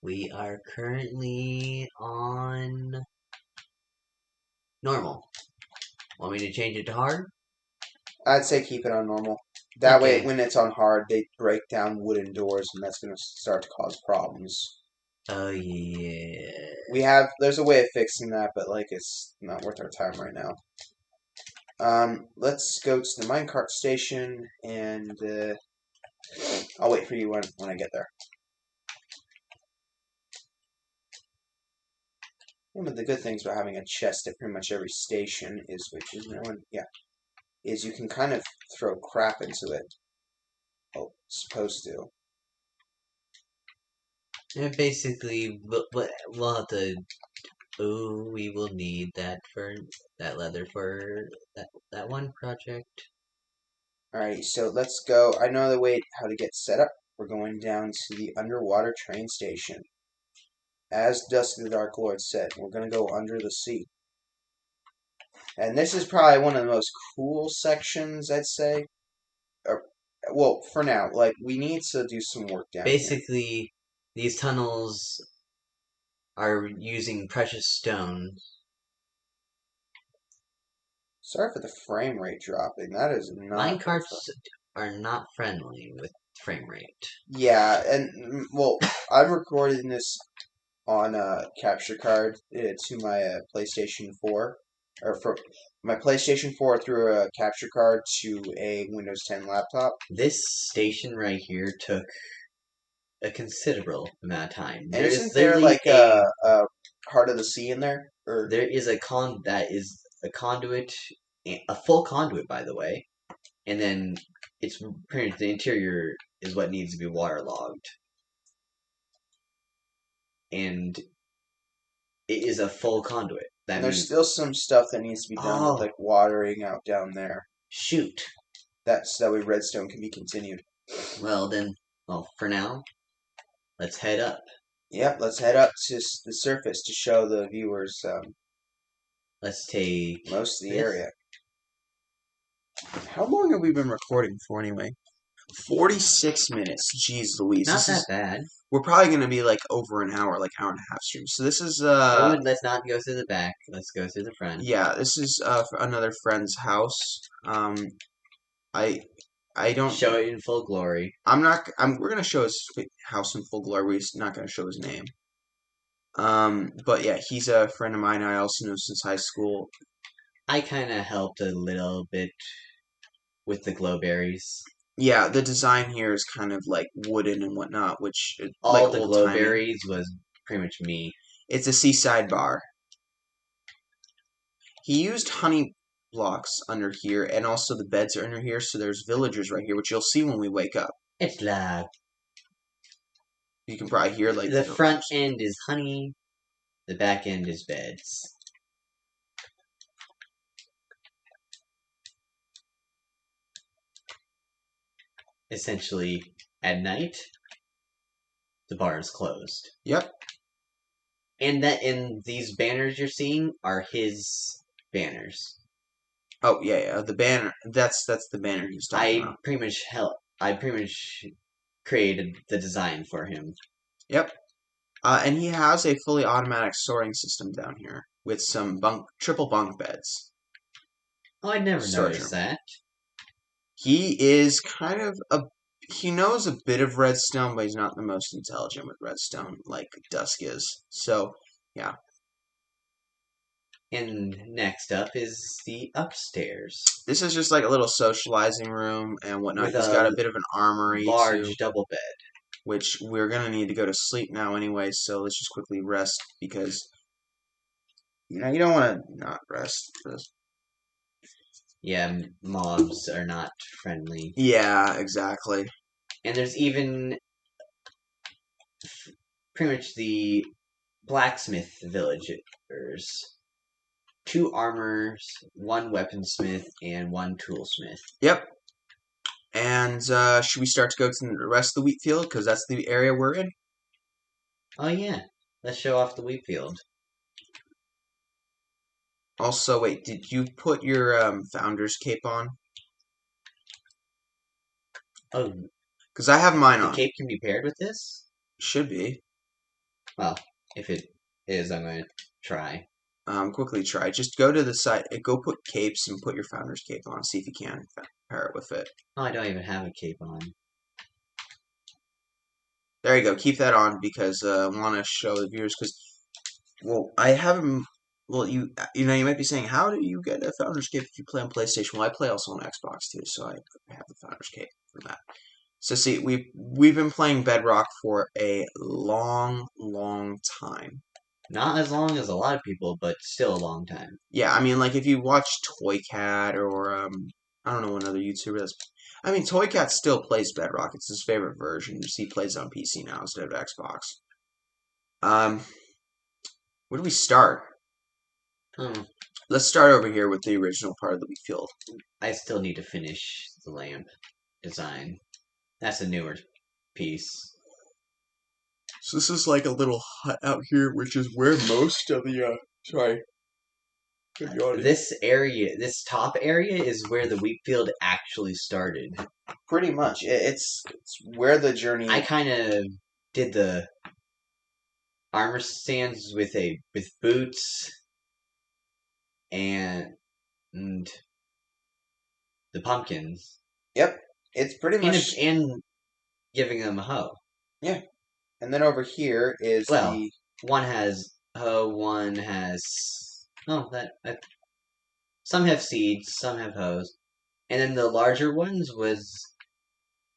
Speaker 2: We are currently on normal. Want me to change it to hard?
Speaker 1: I'd say keep it on normal. That way, when it's on hard, they break down wooden doors, and that's going to start to cause problems.
Speaker 2: Oh, yeah.
Speaker 1: There's a way of fixing that, but, like, it's not worth our time right now. Let's go to the minecart station, and, I'll wait for you when I get there. One of the good things about having a chest at pretty much every station is, which is no one, yeah, is you can kind of throw crap into it. Oh, supposed to.
Speaker 2: And basically, we'll have to. Oh, we will need that for that leather for that one project.
Speaker 1: Alright, so let's go. I know the way how to get set up. We're going down to the underwater train station. As Dusk the Dark Lord said, we're going to go under the sea. And this is probably one of the most cool sections, I'd say. Or, well, for now, like, we need to do some work down here.
Speaker 2: Basically, these tunnels are using precious stone.
Speaker 1: Sorry for the frame rate dropping. That is not
Speaker 2: Minecarts are not friendly with frame rate.
Speaker 1: Yeah, and well, I'm recording this on a capture card to my PlayStation 4, or for my PlayStation 4 through a capture card to a Windows 10 laptop.
Speaker 2: This station right here took a considerable amount of time.
Speaker 1: And
Speaker 2: There is
Speaker 1: isn't there
Speaker 2: literally
Speaker 1: like a Heart of the Sea in there? Or
Speaker 2: there is a conduit, a full conduit, by the way, and then it's pretty much the interior is what needs to be waterlogged, and it is a full conduit. That
Speaker 1: and there's
Speaker 2: means
Speaker 1: still some stuff that needs to be done with like watering out down there.
Speaker 2: shoot.
Speaker 1: That's that way redstone can be continued.
Speaker 2: Well then, for now, let's head up.
Speaker 1: Yep, let's head up to the surface to show the viewers
Speaker 2: Let's take
Speaker 1: most of the
Speaker 2: this.
Speaker 1: area. How long have we been recording for anyway? 46 minutes. Jeez Louise.
Speaker 2: Not that bad.
Speaker 1: We're probably going to be like over an hour, like hour and a half stream. So this is
Speaker 2: Let's not go through the back. Let's go through the front.
Speaker 1: yeah, this is another friend's house. I don't
Speaker 2: show it in full glory.
Speaker 1: We're going to show his house in full glory. We're just not going to show his name. But yeah, he's a friend of mine. I also know since high school.
Speaker 2: I kind of helped a little bit with the glowberries.
Speaker 1: Yeah, the design here is kind of like wooden and whatnot, which
Speaker 2: all
Speaker 1: like
Speaker 2: the glowberries was pretty much me.
Speaker 1: It's a seaside bar. He used honey blocks under here, and also the beds are under here, so there's villagers right here, which you'll see when we wake up.
Speaker 2: It's loud.
Speaker 1: You can probably hear like
Speaker 2: the front end is honey, the back end is beds. Essentially, at night, the bar is closed.
Speaker 1: Yep.
Speaker 2: And these banners you're seeing are his banners.
Speaker 1: Oh yeah. The banner. That's the banner he's talking about.
Speaker 2: I pretty much created the design for him.
Speaker 1: Yep. And he has a fully automatic sorting system down here with some triple bunk beds.
Speaker 2: Oh, I never noticed that.
Speaker 1: He is kind of he knows a bit of redstone, but he's not the most intelligent with redstone like Dusk is. So, yeah.
Speaker 2: And next up is the upstairs.
Speaker 1: This is just like a little socializing room and whatnot. He's got a bit of an armory,
Speaker 2: large double bed,
Speaker 1: which we're gonna need to go to sleep now anyway. So let's just quickly rest because you don't want to not rest.
Speaker 2: Yeah, mobs are not friendly.
Speaker 1: Yeah, exactly.
Speaker 2: And there's even pretty much the blacksmith villagers. 2 armors, 1 weaponsmith, and 1 toolsmith.
Speaker 1: Yep. And should we start to go to the rest of the wheat field? Because that's the area we're in.
Speaker 2: Oh yeah. Let's show off the wheat field.
Speaker 1: Also, wait, did you put your founder's cape on?
Speaker 2: Oh.
Speaker 1: Because I have mine on.
Speaker 2: The cape can be paired with this?
Speaker 1: Should be.
Speaker 2: Well, if it is, I'm going to try.
Speaker 1: Quickly try. Just go to the site. Go put capes and put your founder's cape on. See if you can pair it with it.
Speaker 2: Oh, I don't even have a cape on.
Speaker 1: There you go. Keep that on because I want to show the viewers. Because, well, I haven't. Well, you might be saying, how do you get a founder's cape if you play on PlayStation? Well, I play also on Xbox too, so I have the founder's cape for that. So see, we've been playing Bedrock for a long, long time.
Speaker 2: Not as long as a lot of people, but still a long time.
Speaker 1: Yeah, I mean, like if you watch Toy Cat or I don't know another YouTuber that's. I mean, Toy Cat still plays Bedrock. It's his favorite version. Just he plays it on PC now instead of Xbox. Um, where do we start?
Speaker 2: Hmm.
Speaker 1: Let's start over here with the original part of the wheat field.
Speaker 2: I still need to finish the lamp design. That's a newer piece.
Speaker 1: So this is like a little hut out here, which is where most of the sorry,
Speaker 2: This area, this top area, is where the wheat field actually started.
Speaker 1: pretty much it's where the journey.
Speaker 2: I kind of did the armor stands with boots and the pumpkins.
Speaker 1: Yep, it's pretty much.
Speaker 2: And giving them a hoe.
Speaker 1: Yeah, and then over here is
Speaker 2: Well,
Speaker 1: the.
Speaker 2: one has hoe, one has some have seeds, some have hoes, and then the larger ones was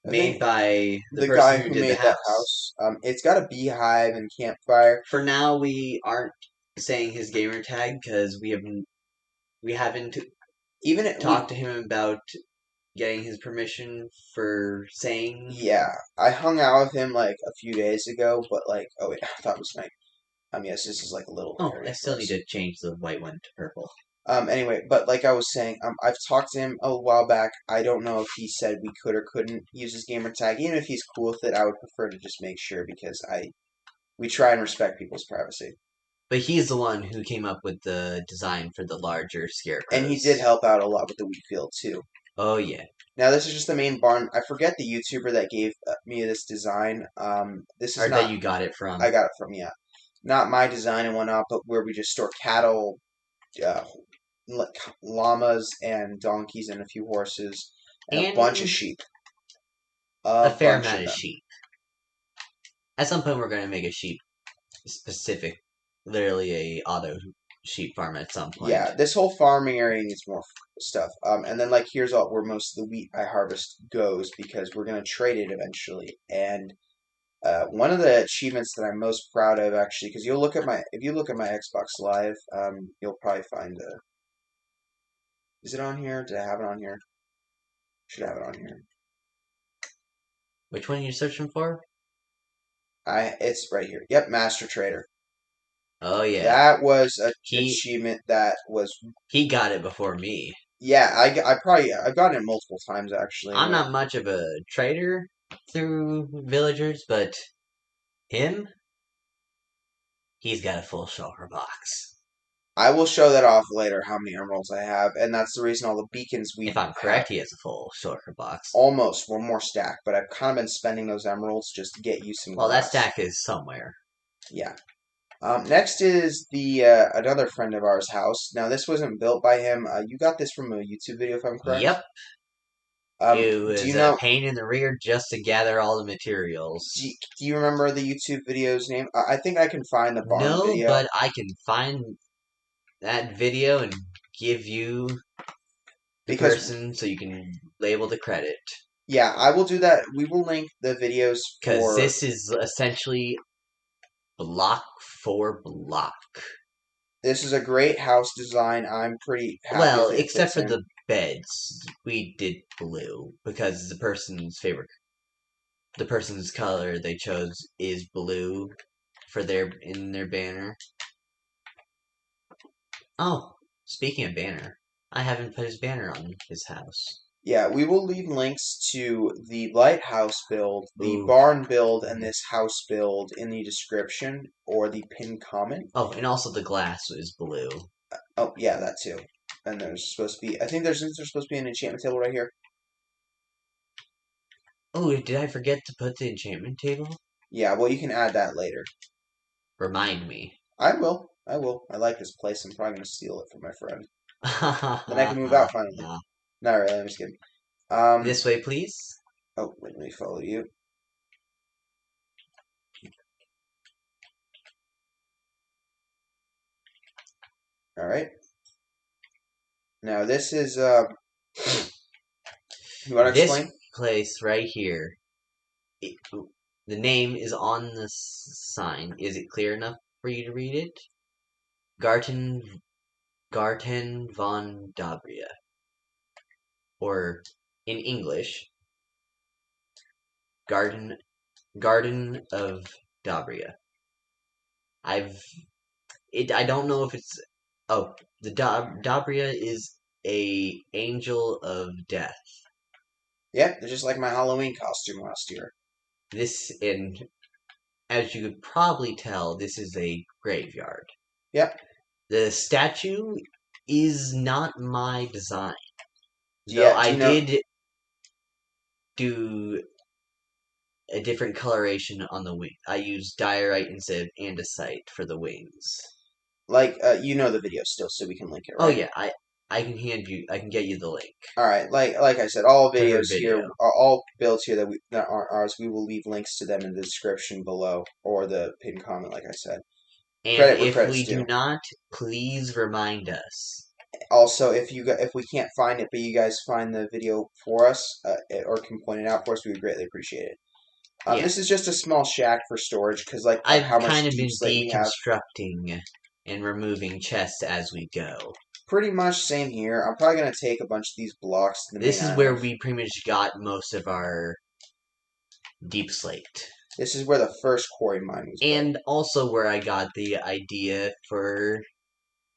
Speaker 1: I
Speaker 2: made
Speaker 1: think
Speaker 2: by
Speaker 1: the
Speaker 2: person
Speaker 1: guy
Speaker 2: who
Speaker 1: who
Speaker 2: did the
Speaker 1: made that
Speaker 2: house.
Speaker 1: house. It's got a beehive and campfire.
Speaker 2: For now, we aren't saying his gamer tag because we haven't
Speaker 1: Even
Speaker 2: talked to him about getting his permission for saying.
Speaker 1: yeah, I hung out with him like a few days ago, but like, oh wait, I thought it was night. Yes, this is like a little
Speaker 2: Oh,
Speaker 1: area
Speaker 2: I
Speaker 1: for
Speaker 2: still
Speaker 1: us.
Speaker 2: need to change the white one to purple.
Speaker 1: Anyway, but like I was saying, I've talked to him a while back. I don't know if he said we could or couldn't use his gamer tag. Even if he's cool with it, I would prefer to just make sure because we try and respect people's privacy.
Speaker 2: But he's the one who came up with the design for the larger scarecrows.
Speaker 1: And he did help out a lot with the wheat field too.
Speaker 2: Oh yeah.
Speaker 1: Now this is just the main barn. I forget the YouTuber that gave me this design. This is
Speaker 2: Or
Speaker 1: not.
Speaker 2: that you got it from.
Speaker 1: I got it from, yeah, not my design and whatnot, but where we just store cattle, uh, llamas and donkeys and a few horses and a bunch of sheep.
Speaker 2: A fair
Speaker 1: bunch
Speaker 2: amount of
Speaker 1: them.
Speaker 2: sheep. At some point, we're going to make a sheep specific, literally a auto sheep farm at some point.
Speaker 1: Yeah, this whole farming area needs more stuff. And then like here's all where most of the wheat I harvest goes because we're gonna trade it eventually. And one of the achievements that I'm most proud of actually, because you'll look at my if you look at my Xbox Live, you'll probably find a. Is it on here? Did I have it on here? Should have it on here.
Speaker 2: Which one are you searching for?
Speaker 1: It's right here. Yep, Master Trader.
Speaker 2: Oh yeah.
Speaker 1: That was a achievement that was.
Speaker 2: He got it before me.
Speaker 1: Yeah, I've gotten it multiple times actually.
Speaker 2: I'm not much of a trader through villagers, but him, he's got a full shulker box.
Speaker 1: I will show that off later how many emeralds I have, and that's the reason all the beacons we.
Speaker 2: If I'm correct, he has a full shulker box.
Speaker 1: Almost one more stack, but I've kind of been spending those emeralds just to get you some.
Speaker 2: Well,
Speaker 1: glass.
Speaker 2: that stack is somewhere.
Speaker 1: Yeah. Next is the another friend of ours' house. Now this wasn't built by him. You got this from a YouTube video, if I'm correct.
Speaker 2: Yep. It was
Speaker 1: do you know,
Speaker 2: a pain in the rear just to gather all the materials.
Speaker 1: Do you remember the YouTube video's name? I think I can find the barn video.
Speaker 2: No, but I can find that video and give you the person so you can label the credit.
Speaker 1: Yeah, I will do that. We will link the videos
Speaker 2: because this is essentially block for block.
Speaker 1: This is a great house design. I'm pretty happy.
Speaker 2: Well, except for the beds, we did blue because the person's color they chose is blue for in their banner. Oh, speaking of banner, I haven't put his banner on his house.
Speaker 1: Yeah, we will leave links to the lighthouse build, the barn build, and this house build in the description or the pinned comment.
Speaker 2: Oh, and also the glass is blue.
Speaker 1: Oh, yeah, that too. And there's supposed to be, I think there's supposed to be an enchantment table right here.
Speaker 2: Oh, did I forget to put the enchantment table?
Speaker 1: Yeah, well, you can add that later.
Speaker 2: Remind me.
Speaker 1: I will. I like this place. I'm probably going to steal it from my friend. Then I can move out finally. Not really, I'm just kidding.
Speaker 2: This way, please.
Speaker 1: Oh, let me follow you. All right. Now this is you want to explain?
Speaker 2: This place right here. The name is on the sign. Is it clear enough for you to read it. Garten von Dabria, or in English, Garden of Dabria. I don't know if it's. Oh, the Dabria is a angel of death.
Speaker 1: Yep, they're just like my Halloween costume last year.
Speaker 2: And as you could probably tell, this is a graveyard.
Speaker 1: Yep.
Speaker 2: The statue is not my design, though
Speaker 1: Yeah, do
Speaker 2: I
Speaker 1: you know,
Speaker 2: did do a different coloration on the wing. I used diorite instead of andesite for the wings.
Speaker 1: like, you know the video still, so we can link it,
Speaker 2: Oh
Speaker 1: right?
Speaker 2: yeah, I can get you the link
Speaker 1: All right, like I said, all
Speaker 2: to her
Speaker 1: videos here
Speaker 2: video.
Speaker 1: are all builds here that aren't ours. We will leave links to them in the description below or the pinned comment, like I said.
Speaker 2: And
Speaker 1: Credit where
Speaker 2: if
Speaker 1: credit's
Speaker 2: we do
Speaker 1: due.
Speaker 2: not, please remind us.
Speaker 1: Also, if we can't find it, but you guys find the video for us, or can point it out for us, we would greatly appreciate it.
Speaker 2: Yeah,
Speaker 1: This is just a small shack for storage because, like, of
Speaker 2: I've
Speaker 1: how much
Speaker 2: kind of
Speaker 1: deep
Speaker 2: been
Speaker 1: slate we have.
Speaker 2: deconstructing and removing chests as we go.
Speaker 1: Pretty much same here. I'm probably gonna take a bunch of these blocks to the
Speaker 2: This
Speaker 1: main
Speaker 2: is where
Speaker 1: island.
Speaker 2: we pretty much got most of our deep slate.
Speaker 1: This is where the first quarry mine was built.
Speaker 2: And also where I got the idea for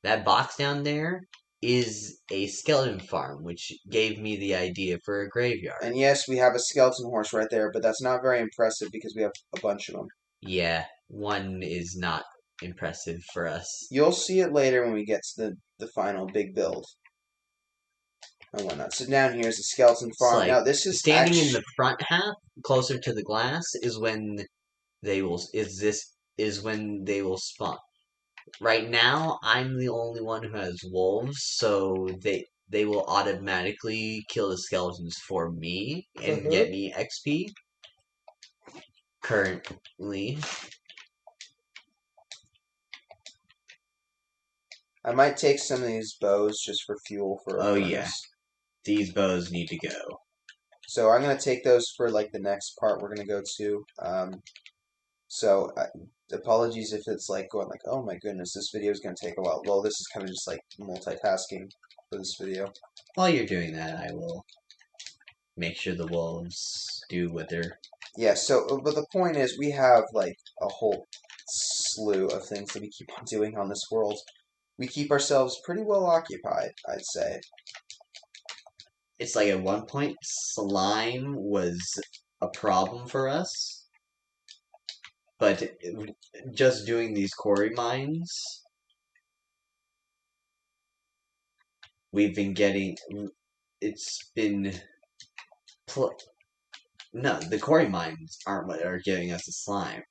Speaker 2: that box down there is a skeleton farm, which gave me the idea for a graveyard.
Speaker 1: And yes, we have a skeleton horse right there, but that's not very impressive because we have a bunch of them.
Speaker 2: Yeah, one is not impressive for us.
Speaker 1: You'll see it later when we get to the final big build and whatnot. So down here is the skeleton
Speaker 2: It's
Speaker 1: farm.
Speaker 2: like
Speaker 1: Now this is
Speaker 2: standing in
Speaker 1: actually
Speaker 2: the front half, closer to the glass, is when they will is when they will spawn. Right now, I'm the only one who has wolves, so they will automatically kill the skeletons for me and get me XP. Currently,
Speaker 1: I might take some of these bows just for fuel for a
Speaker 2: oh
Speaker 1: furnace.
Speaker 2: yeah, these bows need to go.
Speaker 1: So I'm gonna take those for like the next part we're gonna go to. So apologies if it's like going like, oh my goodness, this video is gonna take a while. Well, this is kind of just like multitasking for this video.
Speaker 2: While you're doing that, I will make sure the wolves do what they're.
Speaker 1: Yeah. So, but the point is, we have like a whole slew of things that we keep on doing on this world. We keep ourselves pretty well occupied, I'd say.
Speaker 2: It's like at one point, slime was a problem for us, but just doing these quarry mines, we've been getting. It's been. No, the quarry mines aren't what are giving us the slime.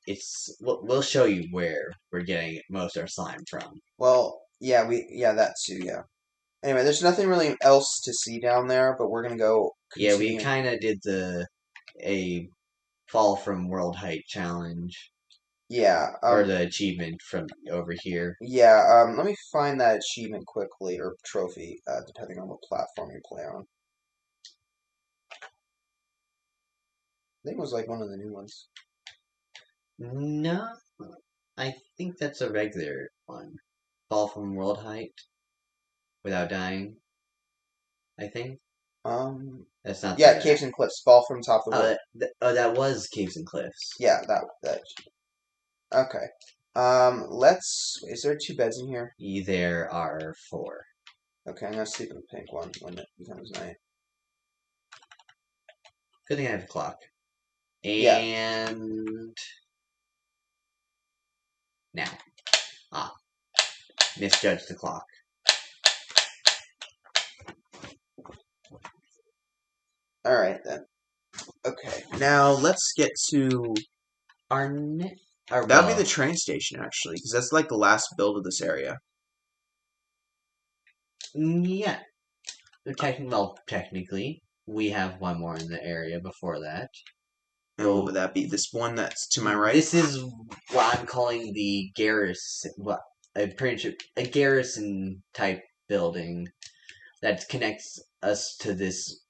Speaker 2: We'll show you where we're getting most of our slime from.
Speaker 1: Well, yeah, that too, yeah. Anyway, there's nothing really else to see down there, but we're gonna go
Speaker 2: Yeah, we
Speaker 1: continue.
Speaker 2: kind of did a fall from world height challenge,
Speaker 1: Yeah,
Speaker 2: or the achievement from over here.
Speaker 1: yeah, let me find that achievement quickly, or trophy, depending on what platform you play on. I think it was like one of the new ones.
Speaker 2: No, I think that's a regular one. Fall from world height without dying. I think that's not.
Speaker 1: Yeah, Caves and Cliffs, fall from top of the world.
Speaker 2: That was Caves and Cliffs.
Speaker 1: Yeah, that. Okay. Is there 2 beds in here?
Speaker 2: There are 4.
Speaker 1: Okay, I'm gonna sleep in the pink one when it becomes night.
Speaker 2: Good thing I have a clock.
Speaker 1: Yeah.
Speaker 2: And now. Misjudged the clock.
Speaker 1: Alright then. Okay. Now let's get to that'll be the train station actually, because that's like the last build of this area.
Speaker 2: Yeah. Technically, we have one more in the area before that.
Speaker 1: And what would that be? This one that's to my right?
Speaker 2: This is what I'm calling the garrison. Well, a garrison type building that connects us to this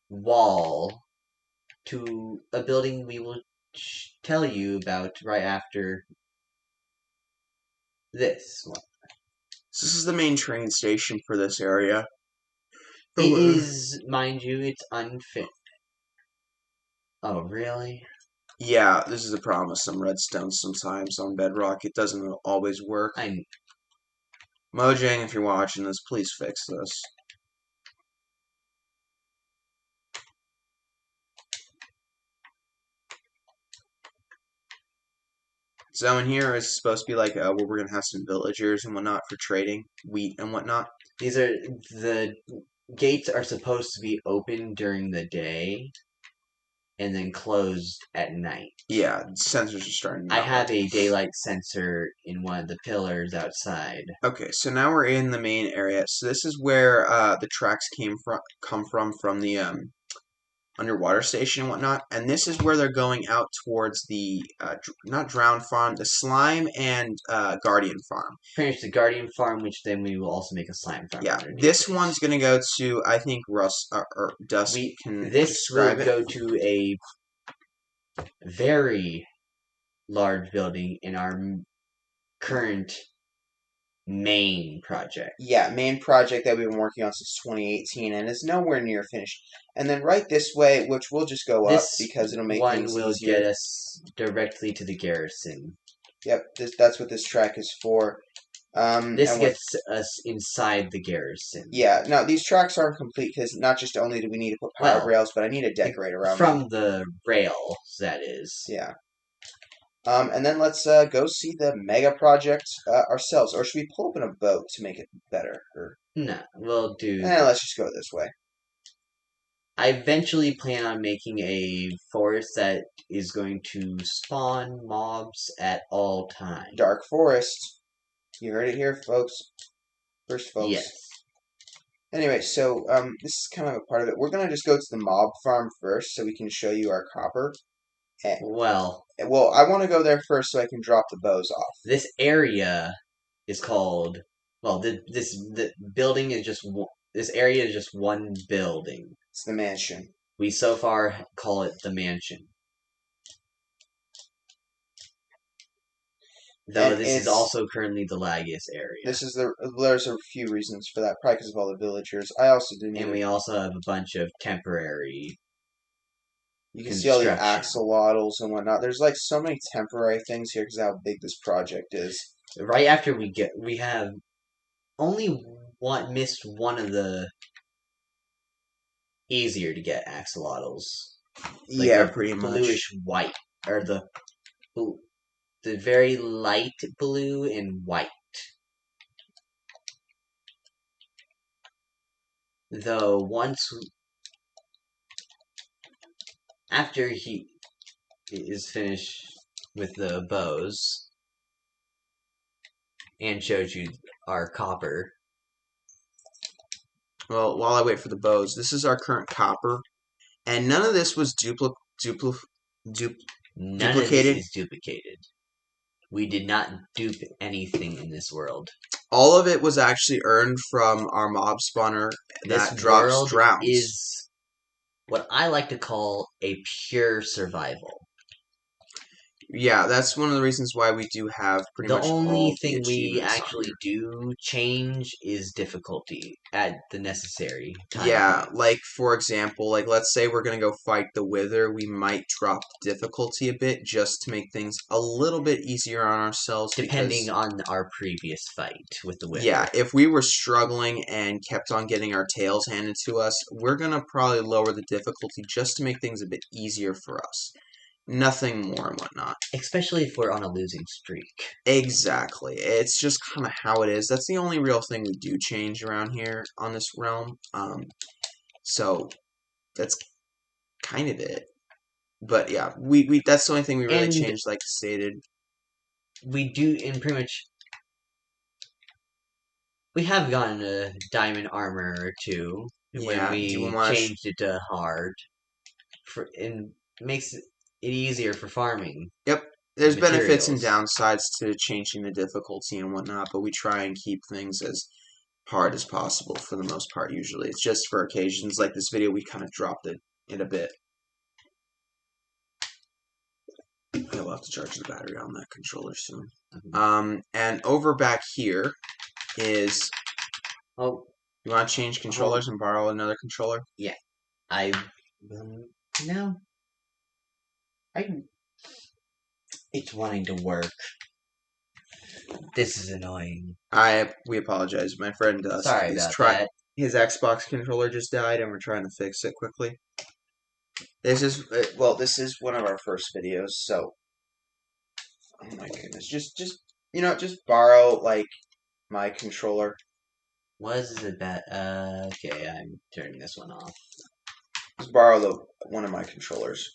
Speaker 2: wall to a building we will tell you about right after This one.
Speaker 1: So this is the main train station for this area.
Speaker 2: It is, mind you, it's unfit. Oh, really?
Speaker 1: Yeah, this is the problem with some redstone sometimes on Bedrock. It doesn't always work. Mojang, if you're watching this, please fix this. So in here is supposed to be like where we're gonna have some villagers and whatnot for trading wheat and whatnot.
Speaker 2: These are the gates are supposed to be open during the day and then closed at night.
Speaker 1: Yeah, sensors are starting to
Speaker 2: I have a daylight sensor in one of the pillars outside.
Speaker 1: Okay, so now we're in the main area. So this is where the tracks come from the underwater station and whatnot, and this is where they're going out towards the not Drown Farm, the Slime and Guardian Farm.
Speaker 2: Finish the Guardian Farm, which then we will also make a Slime Farm.
Speaker 1: Yeah, this one's gonna go to, I think, Russ or Dusk can describe it.
Speaker 2: This will go to a very large building in our current main project.
Speaker 1: Yeah, main project that we've been working on since 2018 and is nowhere near finished. And then right this way, which we'll just go up because it'll make things easier.
Speaker 2: One will get us directly to the garrison.
Speaker 1: Yep, that's what this track is for.
Speaker 2: This gets us inside the garrison.
Speaker 1: Yeah, no, these tracks aren't complete because not just only do we need to put power rails, but I need to decorate around
Speaker 2: from the rails, that is.
Speaker 1: Yeah. And then let's go see the mega project ourselves. Or should we pull up in a boat to make it better? Or...
Speaker 2: No, we'll do...
Speaker 1: let's just go this way.
Speaker 2: I eventually plan on making a forest that is going to spawn mobs at all times.
Speaker 1: Dark Forest. You heard it here, folks. First, folks.
Speaker 2: Yes.
Speaker 1: Anyway, so this is kind of a part of it. We're going to just go to the mob farm first so we can show you our copper.
Speaker 2: Well,
Speaker 1: I want to go there first so I can drop the bows off.
Speaker 2: This area is called... Well, the building is just... This area is just one building.
Speaker 1: It's the mansion.
Speaker 2: We so far call it the mansion. Though this is also currently the laggiest area.
Speaker 1: There's a few reasons for that, probably because of all the villagers. I also do need...
Speaker 2: And we also have a bunch of temporary...
Speaker 1: You can see all the axolotls and whatnot. There's like so many temporary things here because of how big this project is.
Speaker 2: Right after we have only missed one of the easier to get axolotls.
Speaker 1: Like yeah, pretty much.
Speaker 2: Bluish white, or the very light blue and white. Though after he is finished with the bows and shows you our copper.
Speaker 1: Well, while I wait for the bows, this is our current copper, and none of this was duplicated.
Speaker 2: None of this is duplicated. We did not dupe anything in this world.
Speaker 1: All of it was actually earned from our mob spawner that drops drowns.
Speaker 2: This is what I like to call a pure survival.
Speaker 1: Yeah, that's one of the reasons why we do have pretty much
Speaker 2: the only thing we actually do change is difficulty at the necessary time.
Speaker 1: Yeah, like for example, like let's say we're gonna go fight the Wither, we might drop difficulty a bit just to make things a little bit easier on ourselves.
Speaker 2: Depending on our previous fight with the Wither.
Speaker 1: Yeah, if we were struggling and kept on getting our tails handed to us, we're gonna probably lower the difficulty just to make things a bit easier for us. Nothing more and whatnot.
Speaker 2: Especially if we're on a losing streak.
Speaker 1: Exactly. It's just kind of how it is. That's the only real thing we do change around here on this realm. So that's kind of it. But yeah, we that's the only thing we really changed, like stated.
Speaker 2: We do, in pretty much... We have gotten a diamond armor or two when we changed it to hard. And makes it easier for farming.
Speaker 1: Yep. There's benefits and downsides to changing the difficulty and whatnot, but we try and keep things as hard as possible for the most part usually. It's just for occasions like this video we kind of dropped it in a bit. I will have to charge the battery on that controller soon.
Speaker 2: Mhm.
Speaker 1: And over back here is.
Speaker 2: Oh,
Speaker 1: You want to change controllers and borrow another controller?
Speaker 2: yeah. I no. It's wanting to work. This is annoying.
Speaker 1: We apologize. My friend
Speaker 2: Sorry about that.
Speaker 1: his Xbox controller just died, and we're trying to fix it quickly. This is this is one of our first videos, so oh my goodness, just just borrow like my controller.
Speaker 2: Was it bad? Okay, I'm turning this one off.
Speaker 1: Just borrow one of my controllers.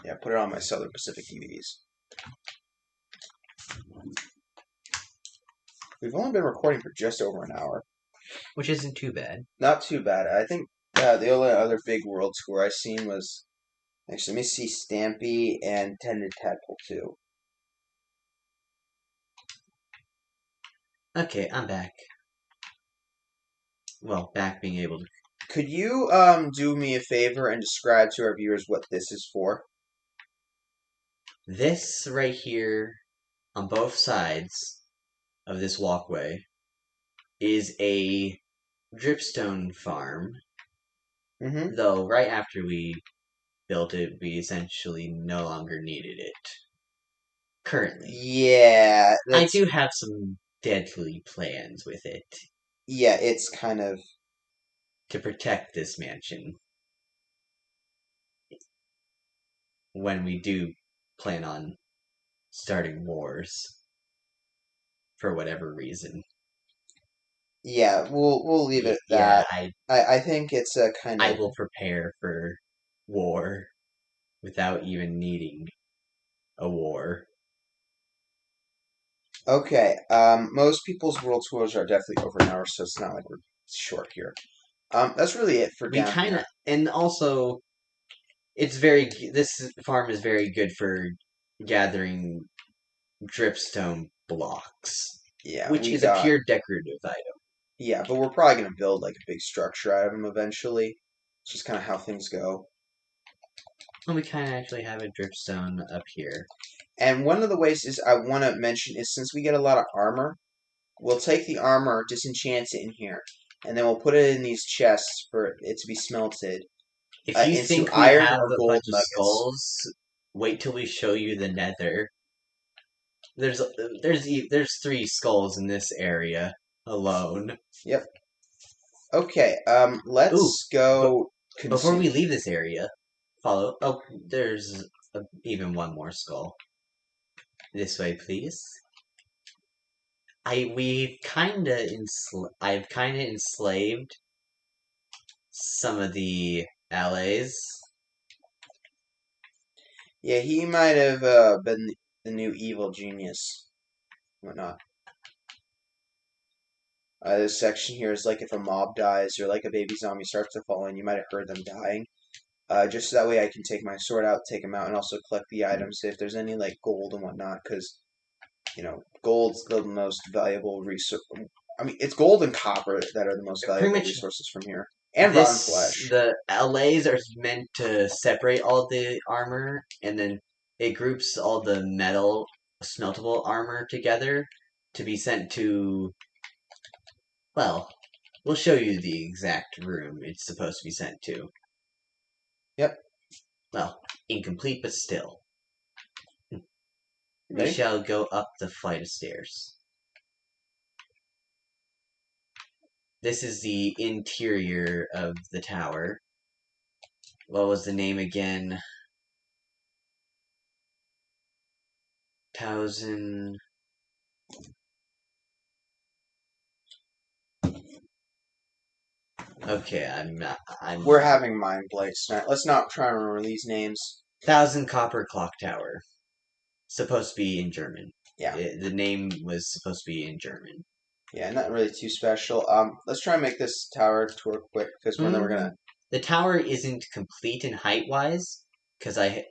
Speaker 1: Yeah, put it on my Southern Pacific DVDs. We've only been recording for just over an hour.
Speaker 2: Which isn't too bad.
Speaker 1: Not too bad. I think the only other big world tour I seen was actually let me see Stampy and Tended Tadpole 2.
Speaker 2: Okay, I'm back. Well, back being able to.
Speaker 1: Could you do me a favor and describe to our viewers what this is for?
Speaker 2: This right here, on both sides of this walkway, is a dripstone farm.
Speaker 1: Mm-hmm.
Speaker 2: Though right after we built it, we essentially no longer needed it. Currently.
Speaker 1: Yeah,
Speaker 2: I do have some deadly plans with it.
Speaker 1: Yeah, it's kind of
Speaker 2: to protect this mansion when we do plan on starting wars for whatever reason.
Speaker 1: Yeah, we'll leave it at that.
Speaker 2: Yeah,
Speaker 1: I think it's a kind
Speaker 2: I
Speaker 1: of
Speaker 2: will prepare for war without even needing a war.
Speaker 1: okay. Most people's world tours are definitely over an hour, so it's not like we're short here. That's really it for
Speaker 2: We
Speaker 1: down
Speaker 2: kind of,
Speaker 1: here.
Speaker 2: and also, this farm is very good for gathering dripstone blocks,
Speaker 1: Yeah,
Speaker 2: which
Speaker 1: we
Speaker 2: is a
Speaker 1: got
Speaker 2: pure decorative item.
Speaker 1: yeah, but we're probably gonna build like a big structure out of them eventually. It's just kind of how things go.
Speaker 2: Well, we kind of actually have a dripstone up here.
Speaker 1: And one of the ways is I want to mention is since we get a lot of armor, we'll take the armor, disenchant it in here, and then we'll put it in these chests for it to be smelted
Speaker 2: If you
Speaker 1: into
Speaker 2: think we
Speaker 1: iron
Speaker 2: have
Speaker 1: or
Speaker 2: a
Speaker 1: gold
Speaker 2: bunch of
Speaker 1: nuggets.
Speaker 2: skulls, wait till we show you the Nether. There's 3 skulls in this area alone.
Speaker 1: Yep. Okay. Let's go.
Speaker 2: Before we leave this area, follow. Oh, there's even one more skull. This way, please. I've kind of enslaved some of the allies.
Speaker 1: Yeah, he might have been the new evil genius, whatnot. This section here is like if a mob dies or like a baby zombie starts to fall in, you might have heard them dying. Just so that way I can take my sword out, take them out, and also collect the items if there's any like gold and whatnot, because gold's the most valuable resource. I mean, it's gold and copper that are the most valuable resources from here, and rotten flesh.
Speaker 2: The LAs are meant to separate all the armor, and then it groups all the metal smeltable armor together to be sent to. Well, we'll show you the exact room it's supposed to be sent to.
Speaker 1: Yep.
Speaker 2: Well, incomplete, but still. We
Speaker 1: Ready?
Speaker 2: shall go up the flight of stairs. This is the interior of the tower. What was the name again? Thousand. Okay,
Speaker 1: We're having mind blanks tonight. Let's not try to remember these names.
Speaker 2: Thousand Copper Clock Tower. Supposed to be in German.
Speaker 1: Yeah.
Speaker 2: The name was supposed to be in German.
Speaker 1: Yeah, not really too special. Let's try and make this tower tour quick because then we're gonna.
Speaker 2: The tower isn't complete in height wise because I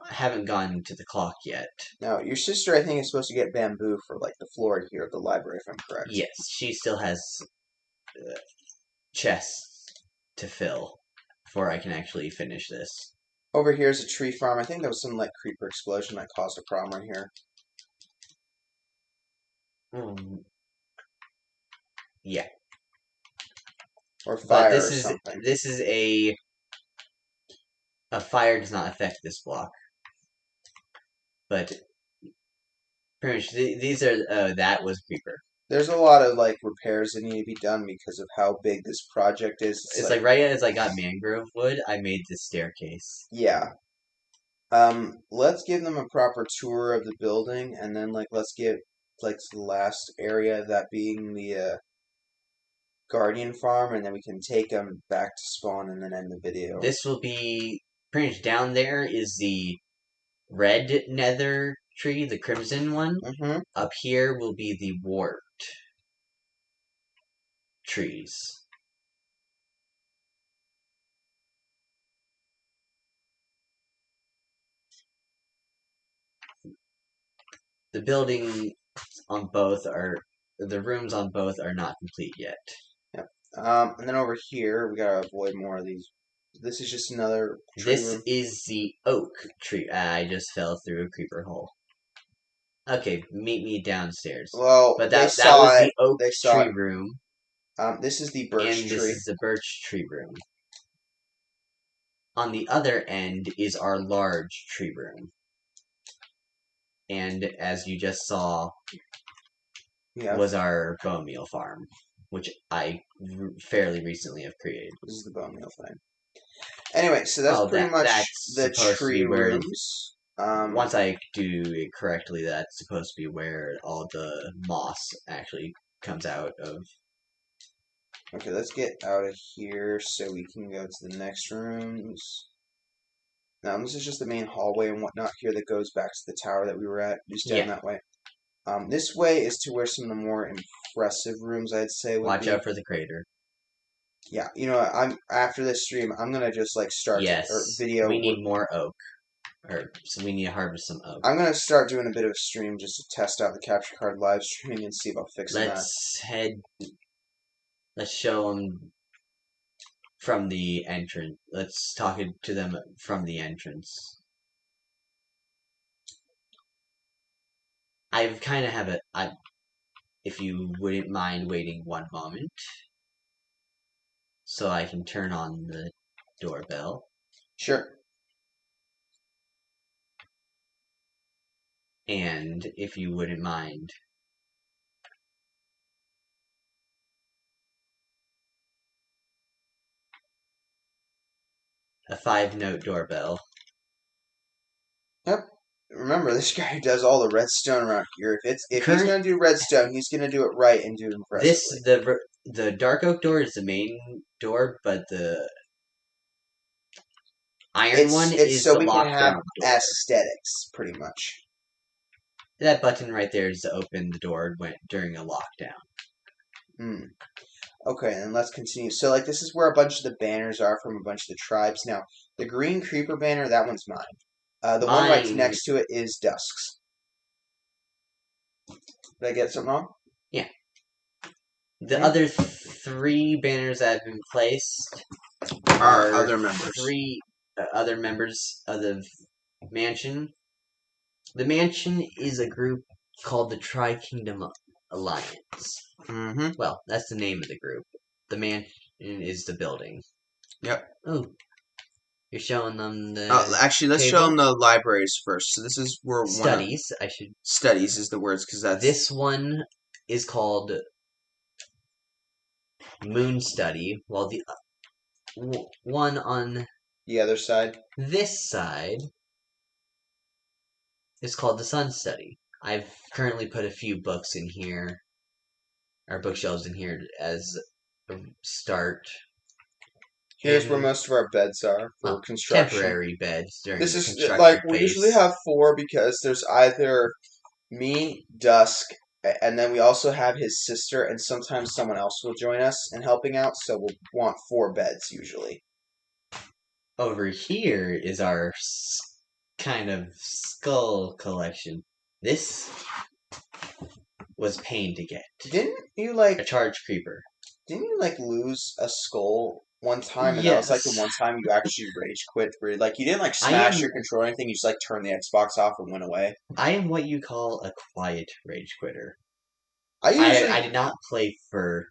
Speaker 2: haven't gone to the clock yet.
Speaker 1: Now, your sister, I think, is supposed to get bamboo for like the floor here of the library, if I'm correct.
Speaker 2: Yes, she still has chests to fill before I can actually finish this.
Speaker 1: Over here is a tree farm. I think there was some like creeper explosion that caused a problem right here.
Speaker 2: Yeah.
Speaker 1: Or
Speaker 2: But
Speaker 1: fire
Speaker 2: this
Speaker 1: or
Speaker 2: is
Speaker 1: something.
Speaker 2: a fire does not affect this block. But pretty much these are that was creeper.
Speaker 1: There's a lot of like repairs that need to be done because of how big this project is.
Speaker 2: It's like right as I got mangrove wood, I made this staircase.
Speaker 1: Yeah. Let's give them a proper tour of the building, and then like let's get like to the last area, that being the Guardian Farm, and then we can take them back to spawn and then end the video.
Speaker 2: This will be pretty much down there is the red nether tree, the crimson one.
Speaker 1: Mm-hmm.
Speaker 2: Up here will be the warped trees. The building on both are the rooms on both are not complete yet.
Speaker 1: Yep. And then over here we gotta avoid more of these. This is just another tree
Speaker 2: This
Speaker 1: room.
Speaker 2: is the oak tree. I just fell through a creeper hole. Okay, meet me downstairs.
Speaker 1: Well,
Speaker 2: But
Speaker 1: they
Speaker 2: that
Speaker 1: saw
Speaker 2: was
Speaker 1: it.
Speaker 2: the oak
Speaker 1: They saw
Speaker 2: tree
Speaker 1: it.
Speaker 2: room,
Speaker 1: This is the
Speaker 2: and
Speaker 1: birch
Speaker 2: this
Speaker 1: tree.
Speaker 2: is the birch tree room. On the other end is our large tree room. And as you just saw,
Speaker 1: Yeah.
Speaker 2: was our bone meal farm, which I fairly recently have created.
Speaker 1: This is the bone meal thing. Anyway, so that's pretty much
Speaker 2: that's
Speaker 1: the
Speaker 2: supposed to
Speaker 1: tree
Speaker 2: be where
Speaker 1: rooms.
Speaker 2: once I do it correctly, that's supposed to be where all the moss actually comes out of.
Speaker 1: Okay, let's get out of here so we can go to the next rooms. Now, this is just the main hallway and whatnot here that goes back to the tower that we were at, just down that way. This way is to where some of the more impressive rooms, I'd say, would
Speaker 2: Watch
Speaker 1: be.
Speaker 2: out for the crater.
Speaker 1: Yeah, you know what, after this stream, I'm gonna just like start video.
Speaker 2: We need more oak. So we need to harvest some oak.
Speaker 1: I'm gonna start doing a bit of a stream just to test out the capture card live streaming and see about fixing that.
Speaker 2: Let's show them from the entrance. Let's talk to them from the entrance. I kind of have if you wouldn't mind waiting one moment, so I can turn on the doorbell.
Speaker 1: Sure.
Speaker 2: And if you wouldn't mind, a 5-note doorbell.
Speaker 1: Yep. Remember, this guy does all the redstone around here. If he's gonna do redstone, he's gonna do it right and do it impressively.
Speaker 2: The dark oak door is the main door, but the iron one is
Speaker 1: so
Speaker 2: the
Speaker 1: we can have
Speaker 2: lockdown door.
Speaker 1: aesthetics, pretty much.
Speaker 2: That button right there is to open the door during a lockdown.
Speaker 1: Okay, and let's continue. So, like, this is where a bunch of the banners are from a bunch of the tribes. Now, the green creeper banner, that one's mine. The one right next to it is Dusk's. Did I get something wrong?
Speaker 2: Yeah. The other 3 banners that have been placed
Speaker 1: are other members.
Speaker 2: 3 other members of the mansion. The mansion is a group called the Tri-Kingdom Alliance.
Speaker 1: Mm-hmm.
Speaker 2: Well, that's the name of the group. The mansion is the building.
Speaker 1: Yep.
Speaker 2: Oh. You're showing them the
Speaker 1: actually, let's show them the libraries first. So this is where
Speaker 2: studies.
Speaker 1: Studies is the words, because that's...
Speaker 2: This one is called Moon Study, while the one on
Speaker 1: the other side,
Speaker 2: this side, is called the Sun Study. I've currently put a few books in here, or bookshelves in here as a start.
Speaker 1: Here's where most of our beds are for construction.
Speaker 2: Temporary beds during
Speaker 1: this is
Speaker 2: construction
Speaker 1: like
Speaker 2: phase.
Speaker 1: We usually have 4 because there's either me, Dusk, and then we also have his sister, and sometimes someone else will join us in helping out. So we'll want 4 beds usually.
Speaker 2: Over here is our kind of skull collection. This was pain to get.
Speaker 1: Didn't you like
Speaker 2: a charge creeper?
Speaker 1: Didn't you like lose a skull one time, and that was like the
Speaker 2: Yes,
Speaker 1: one time you actually rage quit, where like you didn't like
Speaker 2: I
Speaker 1: smash
Speaker 2: am.
Speaker 1: your controller or anything, you just like turned the Xbox off and went away.
Speaker 2: I am what you call a quiet rage quitter.
Speaker 1: I
Speaker 2: I
Speaker 1: usually,
Speaker 2: did not play for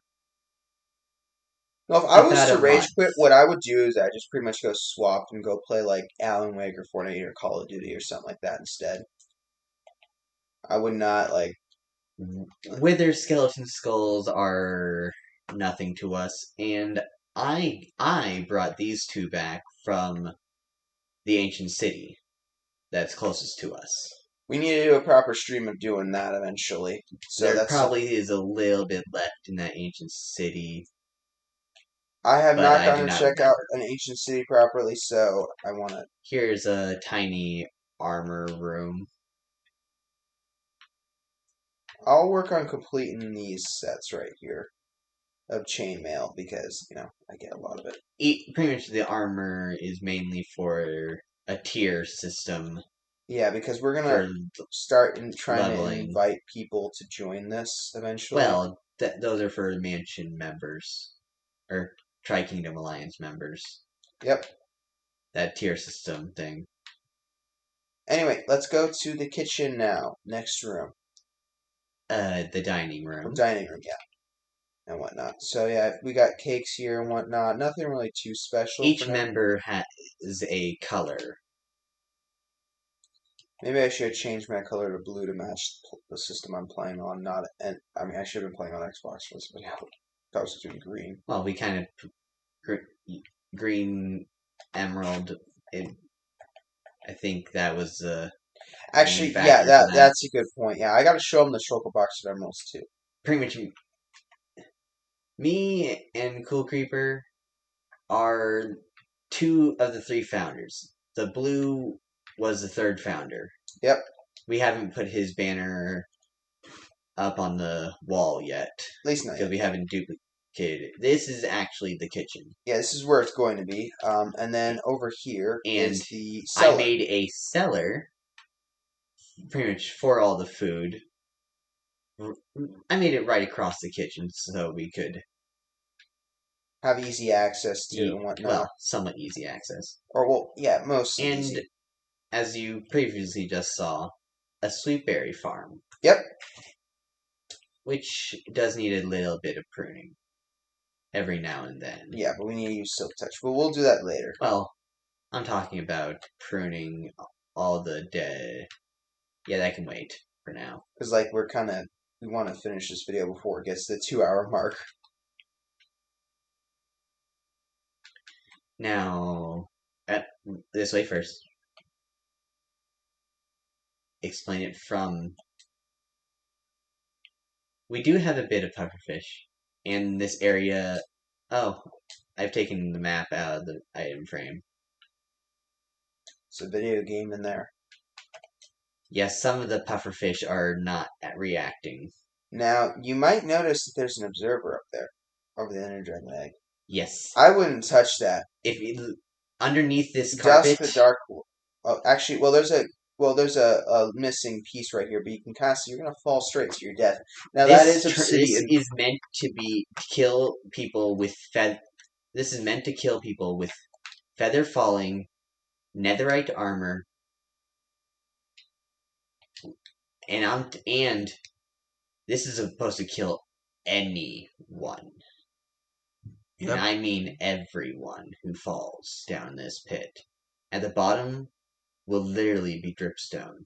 Speaker 1: well, if I was
Speaker 2: about
Speaker 1: to
Speaker 2: a
Speaker 1: rage
Speaker 2: month.
Speaker 1: quit, what I would do is I just pretty much go swap and go play like Alan Wake or Fortnite or Call of Duty or something like that instead. I would not like,
Speaker 2: Wither skeleton skulls are nothing to us, and I brought these two back from the ancient city that's closest to us.
Speaker 1: we need to do a proper stream of doing that eventually. So
Speaker 2: There
Speaker 1: that's something.
Speaker 2: probably is a little bit left in that ancient city,
Speaker 1: I have
Speaker 2: but
Speaker 1: not
Speaker 2: I
Speaker 1: gotten
Speaker 2: do
Speaker 1: to
Speaker 2: not
Speaker 1: check out
Speaker 2: remember.
Speaker 1: an ancient city properly, so I want to.
Speaker 2: Here's a tiny armor room.
Speaker 1: I'll work on completing these sets right here of chainmail because I get a lot of it.
Speaker 2: Pretty much the armor is mainly for a tier system
Speaker 1: Yeah, because we're gonna
Speaker 2: for
Speaker 1: start trying to
Speaker 2: leveling.
Speaker 1: invite people to join this eventually.
Speaker 2: Well, those are for mansion members or Tri Kingdom Alliance members.
Speaker 1: Yep.
Speaker 2: That tier system thing.
Speaker 1: Anyway, let's go to the kitchen now. Next room.
Speaker 2: The dining
Speaker 1: Or
Speaker 2: room.
Speaker 1: dining room, yeah. And whatnot. So yeah, we got cakes here and whatnot. Nothing really too special for
Speaker 2: Each
Speaker 1: now.
Speaker 2: member has a color.
Speaker 1: Maybe I should change my color to blue to match the system I'm playing on. Not, and I mean I should have been playing on Xbox for this video. I was doing green.
Speaker 2: Well, we kind of green emerald. I think that was the
Speaker 1: Actually,
Speaker 2: main
Speaker 1: yeah,
Speaker 2: factor for that.
Speaker 1: that's a good point. Yeah, I got to show them the Shulker Box of Emeralds too.
Speaker 2: Pretty much, me and Cool Creeper are two of the three founders. The blue was the third founder.
Speaker 1: Yep.
Speaker 2: We haven't put his banner up on the wall yet.
Speaker 1: At least not
Speaker 2: because
Speaker 1: yet.
Speaker 2: we haven't duplicated it. This is actually the kitchen.
Speaker 1: Yeah, this is where it's going to be. And then over here
Speaker 2: And
Speaker 1: is the cellar.
Speaker 2: I made a cellar, pretty much for all the food. I made it right across the kitchen so we could
Speaker 1: have easy access to and whatnot.
Speaker 2: Well, somewhat easy access.
Speaker 1: Or well, yeah, mostly
Speaker 2: And
Speaker 1: easy.
Speaker 2: as you previously just saw, a sweet berry farm.
Speaker 1: Yep.
Speaker 2: Which does need a little bit of pruning every now and then.
Speaker 1: Yeah, but we need to use Silk Touch. But we'll do that later.
Speaker 2: Well, I'm talking about pruning all the dead. Yeah, that can wait for now.
Speaker 1: Because, like, we want to finish this video before it gets to the 2-hour mark.
Speaker 2: Now, this way first. Explain it from... We do have a bit of pufferfish in this area. Oh, I've taken the map out of the item frame.
Speaker 1: It's a video game in there.
Speaker 2: Yes, some of the pufferfish are not reacting.
Speaker 1: Now, you might notice that there's an observer up there, over the Ender Dragon egg.
Speaker 2: Yes.
Speaker 1: I wouldn't touch that.
Speaker 2: If you, underneath this carpet...
Speaker 1: Dusk the Dark... Oh, actually, well, there's a missing piece right here, but you can kind of see you're going to fall straight to your death. Now, that is obsidian.
Speaker 2: This is meant to kill people with This is meant to kill people with feather falling, netherite armor, and this is supposed to kill anyone. Yep. And I mean everyone who falls down this pit. At the bottom will literally be dripstone.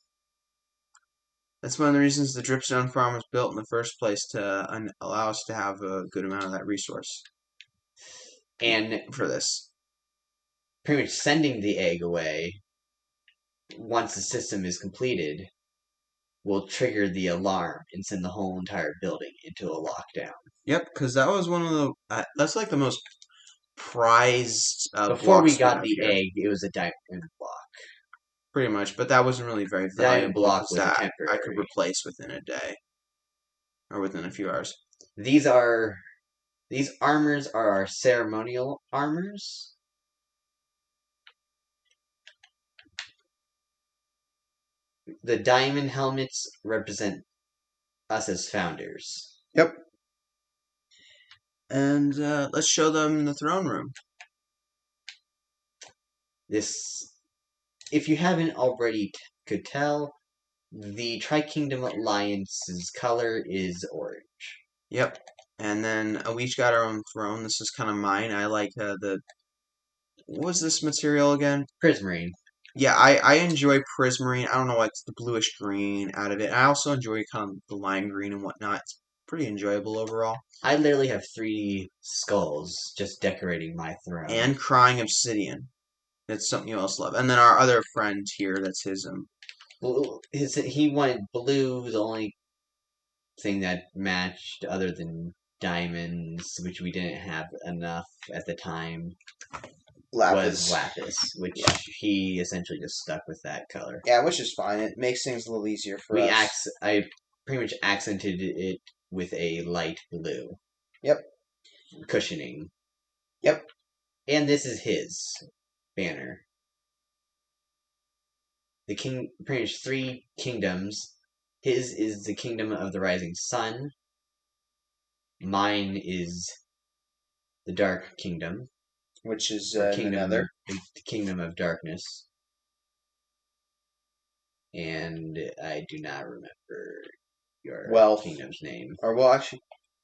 Speaker 1: That's one of the reasons the dripstone farm was built in the first place, to allow us to have a good amount of that resource.
Speaker 2: And
Speaker 1: for this,
Speaker 2: pretty much sending the egg away once the system is completed will trigger the alarm and send the whole entire building into a lockdown.
Speaker 1: Yep, because that was one of the that's like the most prized
Speaker 2: before we got the egg. It was a diamond block,
Speaker 1: pretty much, but that wasn't really very valuable. Diamond block was that I could replace within a day or within a few hours.
Speaker 2: These armors are our ceremonial armors. The diamond helmets represent us as founders.
Speaker 1: Yep. And let's show them the throne room.
Speaker 2: This, if you haven't already could tell, the Tri-Kingdom Alliance's color is orange.
Speaker 1: Yep. And then we each got our own throne. This is kind of mine. I like the... What was this material again?
Speaker 2: Prismarine.
Speaker 1: Yeah, I enjoy Prismarine. I don't know what's the bluish green out of it. I also enjoy kind of the lime green and whatnot. It's pretty enjoyable overall.
Speaker 2: I literally have 3 skulls just decorating my throne.
Speaker 1: And crying obsidian. That's something you else love. And then our other friend here, that's his
Speaker 2: Blue, he wanted blue, the only thing that matched other than diamonds, which we didn't have enough at the time, was lapis, which he essentially just stuck with that color.
Speaker 1: Yeah, which is fine. It makes things a little easier for us.
Speaker 2: I pretty much accented it with a light blue.
Speaker 1: Yep.
Speaker 2: Cushioning.
Speaker 1: Yep.
Speaker 2: And this is his banner. The king, pretty much 3 kingdoms. His is the kingdom of the rising sun. Mine is the dark kingdom,
Speaker 1: which is another
Speaker 2: the kingdom of darkness. And I do not remember your kingdom's name.
Speaker 1: Or well, actually,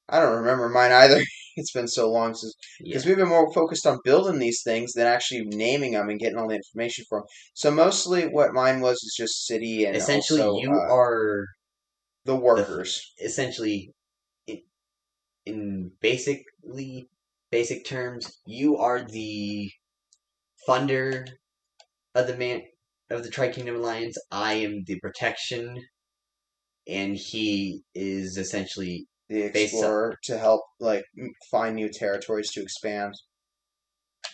Speaker 1: I don't remember mine either. It's been so long since because we've been more focused on building these things than actually naming them and getting all the information from them. So mostly, what mine was is just city and
Speaker 2: essentially
Speaker 1: also,
Speaker 2: you are
Speaker 1: the workers.
Speaker 2: Essentially, in basic terms, you are the funder of the Tri-Kingdom Alliance. I am the protection, and he is essentially
Speaker 1: the explorer to help find new territories to expand.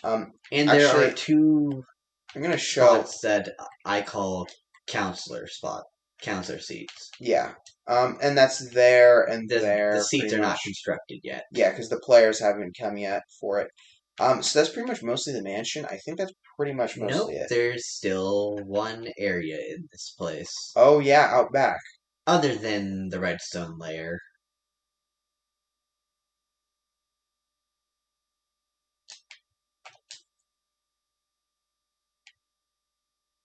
Speaker 2: And there are 2
Speaker 1: I'm gonna show
Speaker 2: spots that I call counselor seats.
Speaker 1: Yeah. And that's there and there.
Speaker 2: The seats are not constructed yet.
Speaker 1: Yeah, because the players haven't come yet for it. So that's pretty much mostly the mansion. I think that's pretty much mostly it.
Speaker 2: There's still one area in this place.
Speaker 1: Oh yeah, out back.
Speaker 2: Other than the redstone layer.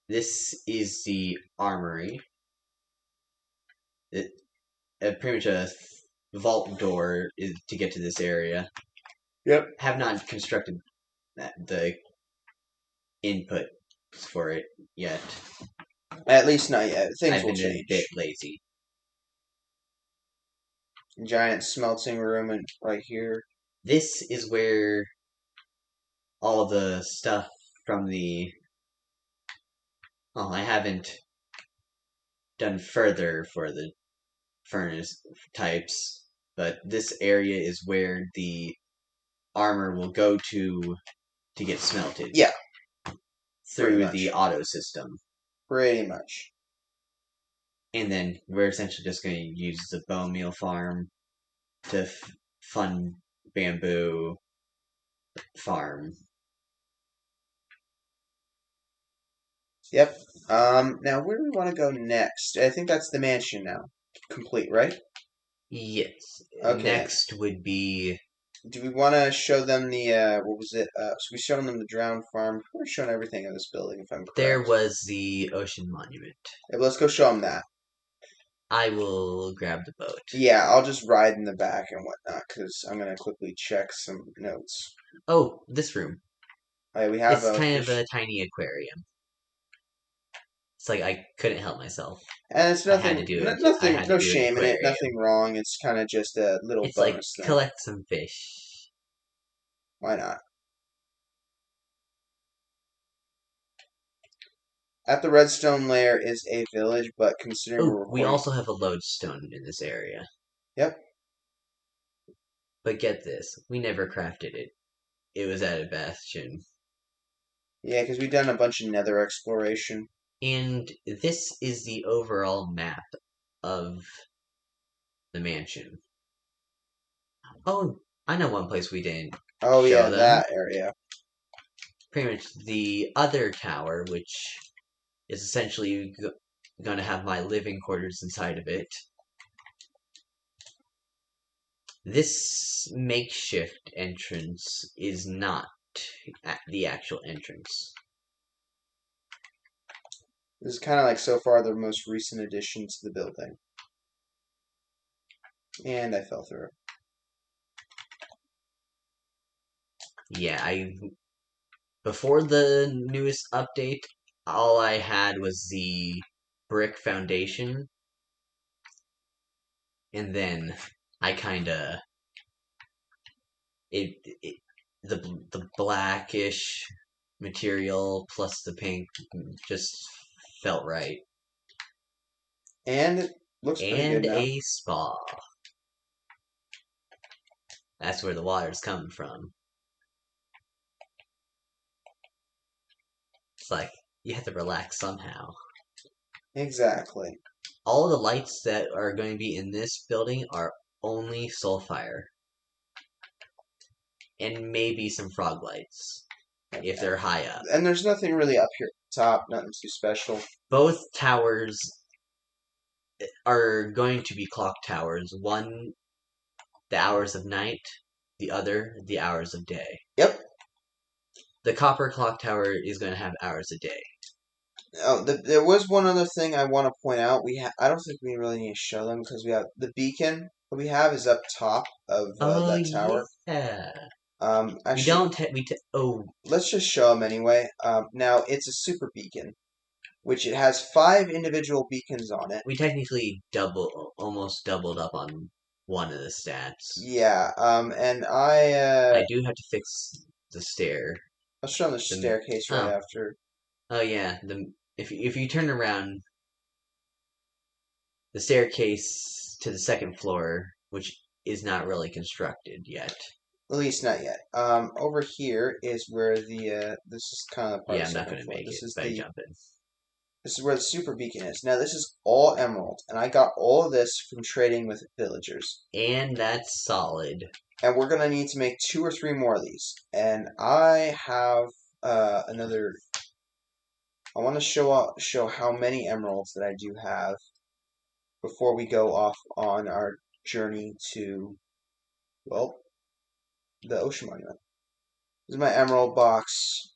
Speaker 2: This is the armory. Pretty much a vault door is to get to this area.
Speaker 1: Yep.
Speaker 2: Have not constructed the input for it yet.
Speaker 1: At least not yet. Things will change.
Speaker 2: I've been a bit lazy.
Speaker 1: Giant smelting room and right here.
Speaker 2: This is where all the stuff from the... I haven't done further for the furnace types, but this area is where the armor will go to get smelted.
Speaker 1: Yeah.
Speaker 2: Through the auto system.
Speaker 1: Pretty much.
Speaker 2: And then we're essentially just going to use the bone meal farm to fund bamboo farm.
Speaker 1: Yep. Now where do we want to go next? I think that's the mansion now. Complete, right?
Speaker 2: Yes.
Speaker 1: Okay.
Speaker 2: Next would be...
Speaker 1: Do we want to show them the, what was it? So we showed them the drowned farm. We're showing everything in this building, if I'm correct.
Speaker 2: There was the ocean monument.
Speaker 1: Yeah, let's go show them that.
Speaker 2: I will grab the boat.
Speaker 1: Yeah, I'll just ride in the back and whatnot, because I'm going to quickly check some notes.
Speaker 2: Oh, this room.
Speaker 1: We have
Speaker 2: it's kind of a tiny aquarium. It's like I couldn't help myself.
Speaker 1: And it's nothing.
Speaker 2: I had to do it.
Speaker 1: Nothing. No shame in it. Nothing wrong. It's kind of just a little bonus
Speaker 2: like
Speaker 1: thing.
Speaker 2: Collect some fish.
Speaker 1: Why not? At the redstone layer is a village, but considering
Speaker 2: we also have a lodestone in this area.
Speaker 1: Yep.
Speaker 2: But get this, we never crafted it. It was at a bastion.
Speaker 1: Yeah, because we've done a bunch of nether exploration.
Speaker 2: And this is the overall map of the mansion. Oh, I know one place we didn't.
Speaker 1: Oh yeah, that area.
Speaker 2: Pretty much the other tower, which is essentially going to have my living quarters inside of it. This makeshift entrance is not the actual entrance.
Speaker 1: This is kind of like so far the most recent addition to the building. And I fell through.
Speaker 2: Yeah, before the newest update, all I had was the brick foundation, and then I kinda it the blackish material plus the pink just felt right.
Speaker 1: And it looks pretty
Speaker 2: And
Speaker 1: good now.
Speaker 2: a spa. That's where the water's coming from. It's like you have to relax somehow.
Speaker 1: Exactly.
Speaker 2: All the lights that are going to be in this building are only Soulfire. And maybe some frog lights if they're high up.
Speaker 1: And there's nothing really up here at the top, nothing too special.
Speaker 2: Both towers are going to be clock towers. One, the hours of night, the other, the hours of day.
Speaker 1: Yep.
Speaker 2: The copper clock tower is going to have hours a day.
Speaker 1: Oh, there was one other thing I want to point out. I don't think we really need to show them because we have the beacon that we have is up top of that tower.
Speaker 2: Yeah.
Speaker 1: Actually, let's just show them anyway. Now it's a super beacon, which it has 5 individual beacons on it.
Speaker 2: We technically almost doubled up on one of the stats.
Speaker 1: Yeah. And I
Speaker 2: do have to fix the stair.
Speaker 1: I'll show them the staircase right after.
Speaker 2: Oh yeah, if you turn around, the staircase to the second floor, which is not really constructed yet.
Speaker 1: At least not yet. Over here is where the this is kind of part
Speaker 2: yeah.
Speaker 1: of
Speaker 2: I'm not going to make
Speaker 1: this
Speaker 2: it
Speaker 1: is
Speaker 2: by jumping.
Speaker 1: This is where the super beacon is. Now this is all emerald, and I got all of this from trading with villagers.
Speaker 2: And that's solid.
Speaker 1: And we're gonna need to make 2 or 3 more of these. And I have another. I want to show how many emeralds that I do have before we go off on our journey to, well, the ocean monument. This is my emerald box.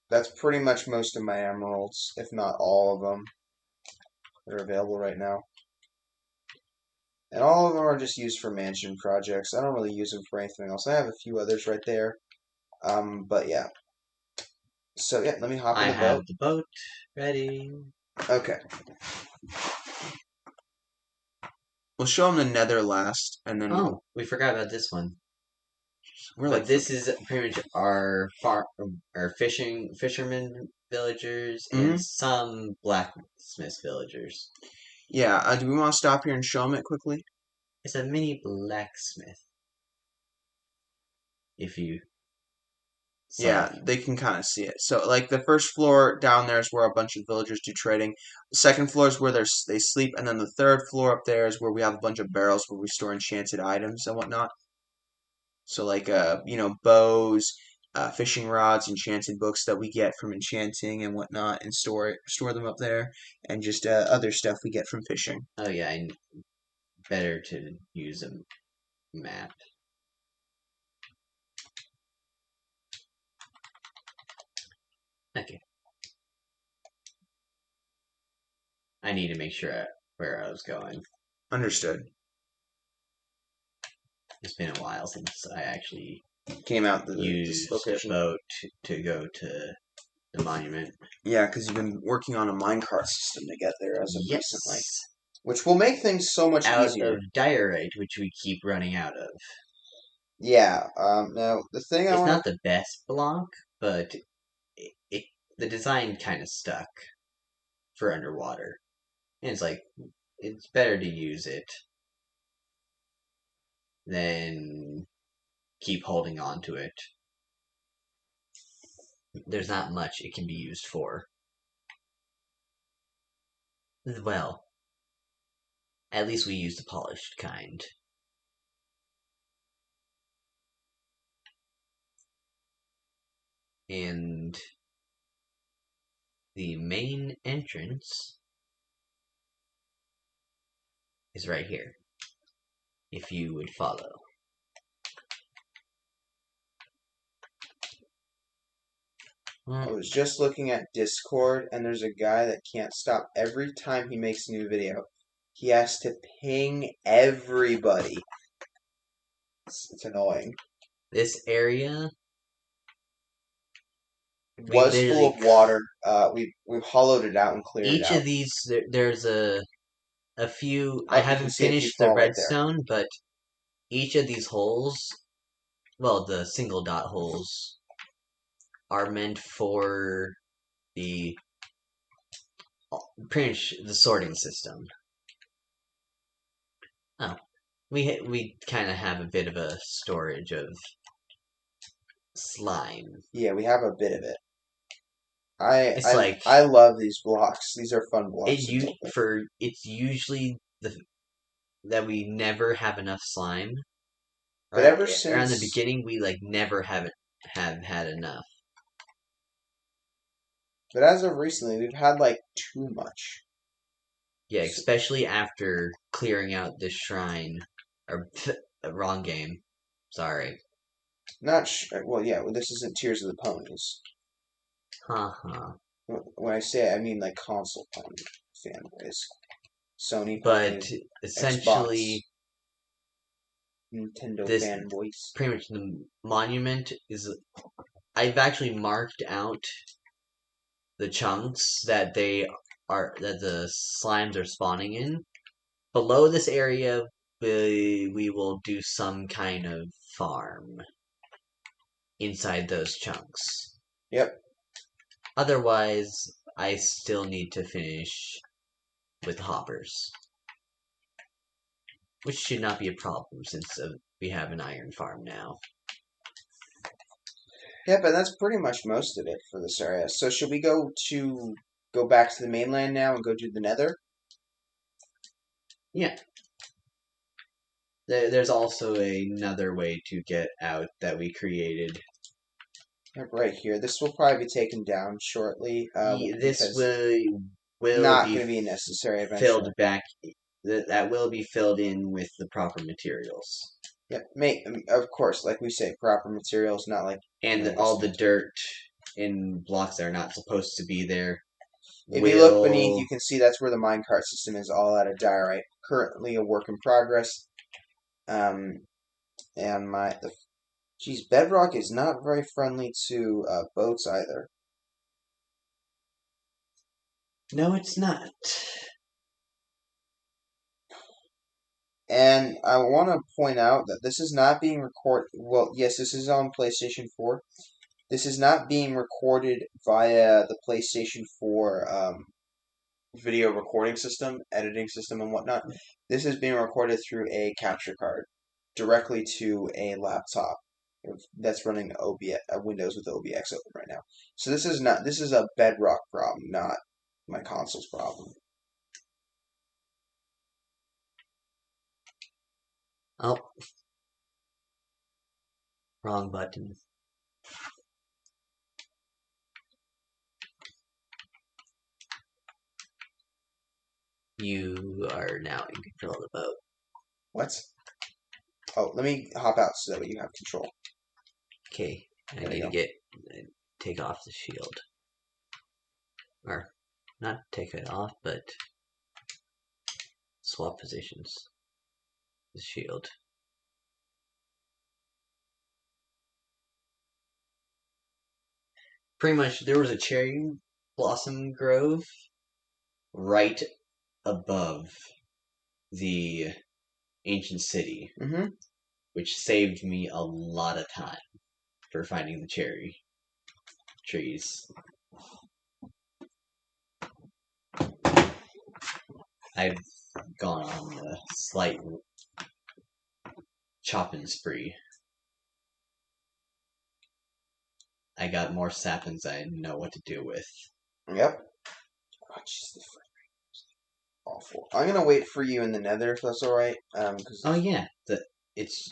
Speaker 1: That's pretty much most of my emeralds, if not all of them, that are available right now. And all of them are just used for mansion projects. I don't really use them for anything else. I have a few others right there. But yeah. So yeah, let me hop in the boat.
Speaker 2: I have the boat ready.
Speaker 1: Okay. We'll show them the nether last, and then...
Speaker 2: Oh, we forgot about this one. This is pretty much our fishermen villagers and some blacksmith villagers.
Speaker 1: Yeah, do we want to stop here and show them it quickly?
Speaker 2: It's a mini blacksmith. If you...
Speaker 1: Yeah, they can kind of see it. So, like, the first floor down there is where a bunch of villagers do trading. The second floor is where they sleep, and then the third floor up there is where we have a bunch of barrels where we store enchanted items and whatnot. So, like, bows, fishing rods, enchanted books that we get from enchanting and whatnot, and store them up there, and just other stuff we get from fishing.
Speaker 2: Oh yeah, better to use a map. Okay. I need to make sure where I was going.
Speaker 1: Understood.
Speaker 2: It's been a while since I actually
Speaker 1: came out
Speaker 2: used the boat to go to the monument.
Speaker 1: Yeah, because you've been working on a minecart system to get there as of recently. Which will make things so much easier.
Speaker 2: Out of diorite, which we keep running out of.
Speaker 1: Yeah, now, the thing
Speaker 2: It's not the best block, but the design kind of stuck for underwater. And it's like, it's better to use it than keep holding on to it. There's not much it can be used for. Well, at least we use the polished kind. And the main entrance is right here. if you would follow.
Speaker 1: I was just looking at Discord, and there's a guy that can't stop every time he makes a new video. He has to ping everybody. It's annoying.
Speaker 2: This area
Speaker 1: It
Speaker 2: we
Speaker 1: was full
Speaker 2: literally
Speaker 1: of water. We've hollowed it out and cleared it
Speaker 2: each
Speaker 1: out.
Speaker 2: of these there's a few.
Speaker 1: Oh,
Speaker 2: I
Speaker 1: you can
Speaker 2: haven't
Speaker 1: see a few
Speaker 2: finished the
Speaker 1: fall right there.
Speaker 2: redstone, but each of these holes, well, the single dot holes, are meant for the pretty much the sorting system. Oh, we kind of have a bit of a storage of slime.
Speaker 1: Yeah, we have a bit of it.
Speaker 2: It's like
Speaker 1: I love these blocks. These are fun blocks to build with.
Speaker 2: it's usually that we never have enough slime.
Speaker 1: But ever
Speaker 2: Around the
Speaker 1: since
Speaker 2: beginning, we like never have had enough.
Speaker 1: But as of recently, we've had like too much.
Speaker 2: Yeah, especially after clearing out this shrine. Or wrong game. Sorry.
Speaker 1: Not well, yeah. Well, this isn't Tears of the Ponies.
Speaker 2: Haha.
Speaker 1: When I say it, I mean like console pony fanboys, Sony
Speaker 2: But
Speaker 1: pony,
Speaker 2: essentially,
Speaker 1: Nintendo
Speaker 2: this
Speaker 1: fanboys.
Speaker 2: pretty much the monument is. I've actually marked out the chunks that the slimes are spawning in. Below this area, we will do some kind of farm inside those chunks.
Speaker 1: Yep.
Speaker 2: Otherwise, I still need to finish with hoppers, which should not be a problem since we have an iron farm now.
Speaker 1: Yeah, but that's pretty much most of it for this area. So should we go back to the mainland now and go do the Nether?
Speaker 2: Yeah. There's also another way to get out that we created.
Speaker 1: Right here. This will probably be taken down shortly.
Speaker 2: This will
Speaker 1: not
Speaker 2: be
Speaker 1: going to be necessary eventually.
Speaker 2: Filled back. That will be filled in with the proper materials.
Speaker 1: Yep, of course, like we say, proper materials, not like
Speaker 2: all the dirt in blocks that are not supposed to be there.
Speaker 1: If you look beneath, you can see that's where the minecart system is, all out of diorite. Currently a work in progress. And bedrock is not very friendly to boats either.
Speaker 2: No, it's not.
Speaker 1: And I want to point out that this is not being recorded. Well, yes, this is on PlayStation 4. This is not being recorded via the PlayStation 4 video recording system, editing system, and whatnot. This is being recorded through a capture card directly to a laptop that's running Windows with OBX open right now. So this is a bedrock problem, not my console's problem.
Speaker 2: Oh. Wrong button. You are now in control of the boat.
Speaker 1: What? Oh, let me hop out so that way you have control.
Speaker 2: Okay, I need to take off the shield. Or, not take it off, but swap positions. The shield. Pretty much, there was a cherry blossom grove right above the ancient city, which saved me a lot of time for finding the cherry trees. I've gone on a slight chopping spree. I got more saplings I know what to do with.
Speaker 1: Yep. Oh, jeez, awful. I'm gonna wait for you in the Nether if that's all right.
Speaker 2: Oh yeah, it's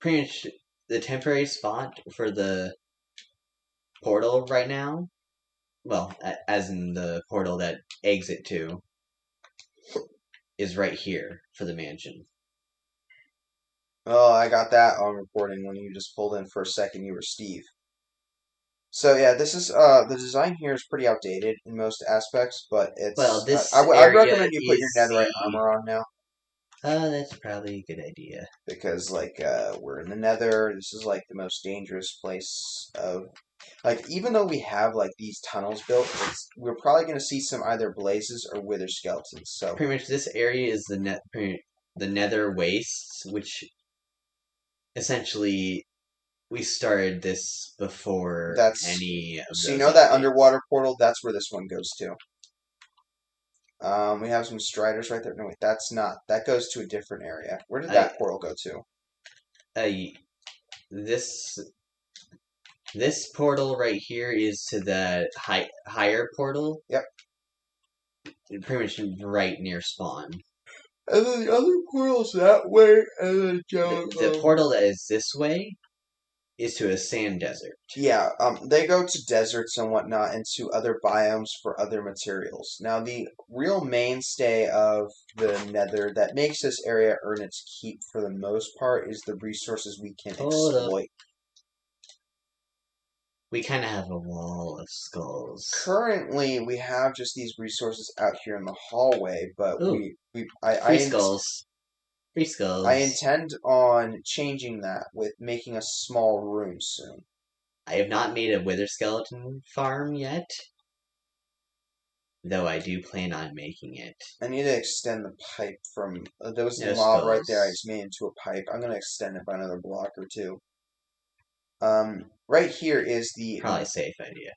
Speaker 2: pretty much the temporary spot for the portal right now. Well, as in the portal that exit to is right here for the mansion.
Speaker 1: Oh, I got that on recording when you just pulled in for a second. You were Steve. So yeah, this is the design here is pretty outdated in most aspects, but
Speaker 2: Well,
Speaker 1: it's
Speaker 2: this
Speaker 1: I'd
Speaker 2: area
Speaker 1: recommend you put your
Speaker 2: is
Speaker 1: netherite
Speaker 2: the.
Speaker 1: armor on now
Speaker 2: That's probably a good idea.
Speaker 1: because like we're in the Nether. This is like the most dangerous place of like even though we have like these tunnels built, we're probably gonna see some either blazes or wither skeletons. So
Speaker 2: Pretty much, this area is the Nether Wastes, which essentially we started this before
Speaker 1: that's
Speaker 2: any of
Speaker 1: so you
Speaker 2: those
Speaker 1: know that
Speaker 2: updates.
Speaker 1: underwater portal. That's where this one goes to. We have some striders right there. No, wait, that's not. That goes to a different area. Where did
Speaker 2: I
Speaker 1: that portal go to?
Speaker 2: I this this portal right here is to the higher portal,
Speaker 1: Yep.
Speaker 2: pretty much right near spawn.
Speaker 1: And then the other portal's that way, and then
Speaker 2: The portal that is this way is to a sand desert.
Speaker 1: yeah, they go to deserts and whatnot, and to other biomes for other materials. Now, the real mainstay of the Nether that makes this area earn its keep for the most part is the resources we can
Speaker 2: Hold up.
Speaker 1: exploit.
Speaker 2: We kind of have a wall of skulls.
Speaker 1: Currently, we have just these resources out here in the hallway, but
Speaker 2: Ooh, free skulls. Free
Speaker 1: I
Speaker 2: skulls.
Speaker 1: intend on changing that with making a small room soon.
Speaker 2: I have not made a wither skeleton farm yet, though I do plan on making it.
Speaker 1: I need to extend the pipe from there was
Speaker 2: No
Speaker 1: lava right there. I
Speaker 2: skulls.
Speaker 1: just made into a pipe. I'm gonna extend it by another block or two. Right here is the.
Speaker 2: Probably a safe idea.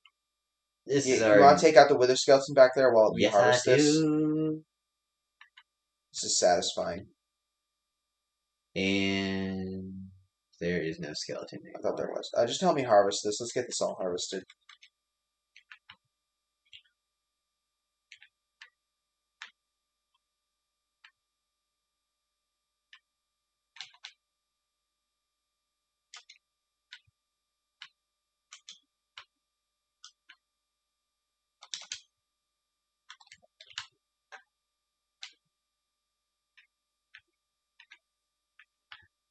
Speaker 2: This is
Speaker 1: You
Speaker 2: our.
Speaker 1: want to take out the wither skeleton back there while we
Speaker 2: Yes, I
Speaker 1: harvest this?
Speaker 2: do.
Speaker 1: This is satisfying.
Speaker 2: And there is no skeleton
Speaker 1: I thought there
Speaker 2: anymore.
Speaker 1: was. Just help me harvest this. Let's get this all harvested.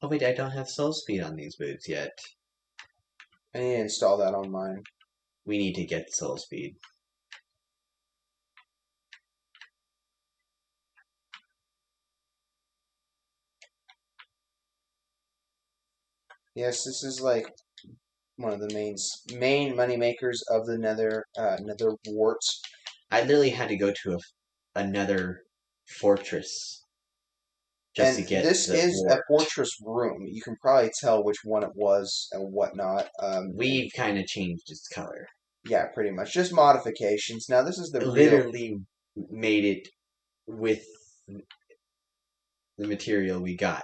Speaker 2: Oh wait, I don't have soul speed on these boots yet.
Speaker 1: I need to install that on mine.
Speaker 2: We need to get soul speed.
Speaker 1: Yes, this is like one of the main money makers of the Nether wart.
Speaker 2: I literally had to go to another fortress just to
Speaker 1: And
Speaker 2: get
Speaker 1: this
Speaker 2: the
Speaker 1: is a
Speaker 2: wart.
Speaker 1: fortress room. You can probably tell which one it was and whatnot.
Speaker 2: We've kind of changed its color.
Speaker 1: Yeah, pretty much. Just modifications. Now, this is the real.
Speaker 2: Literally made it with the material we got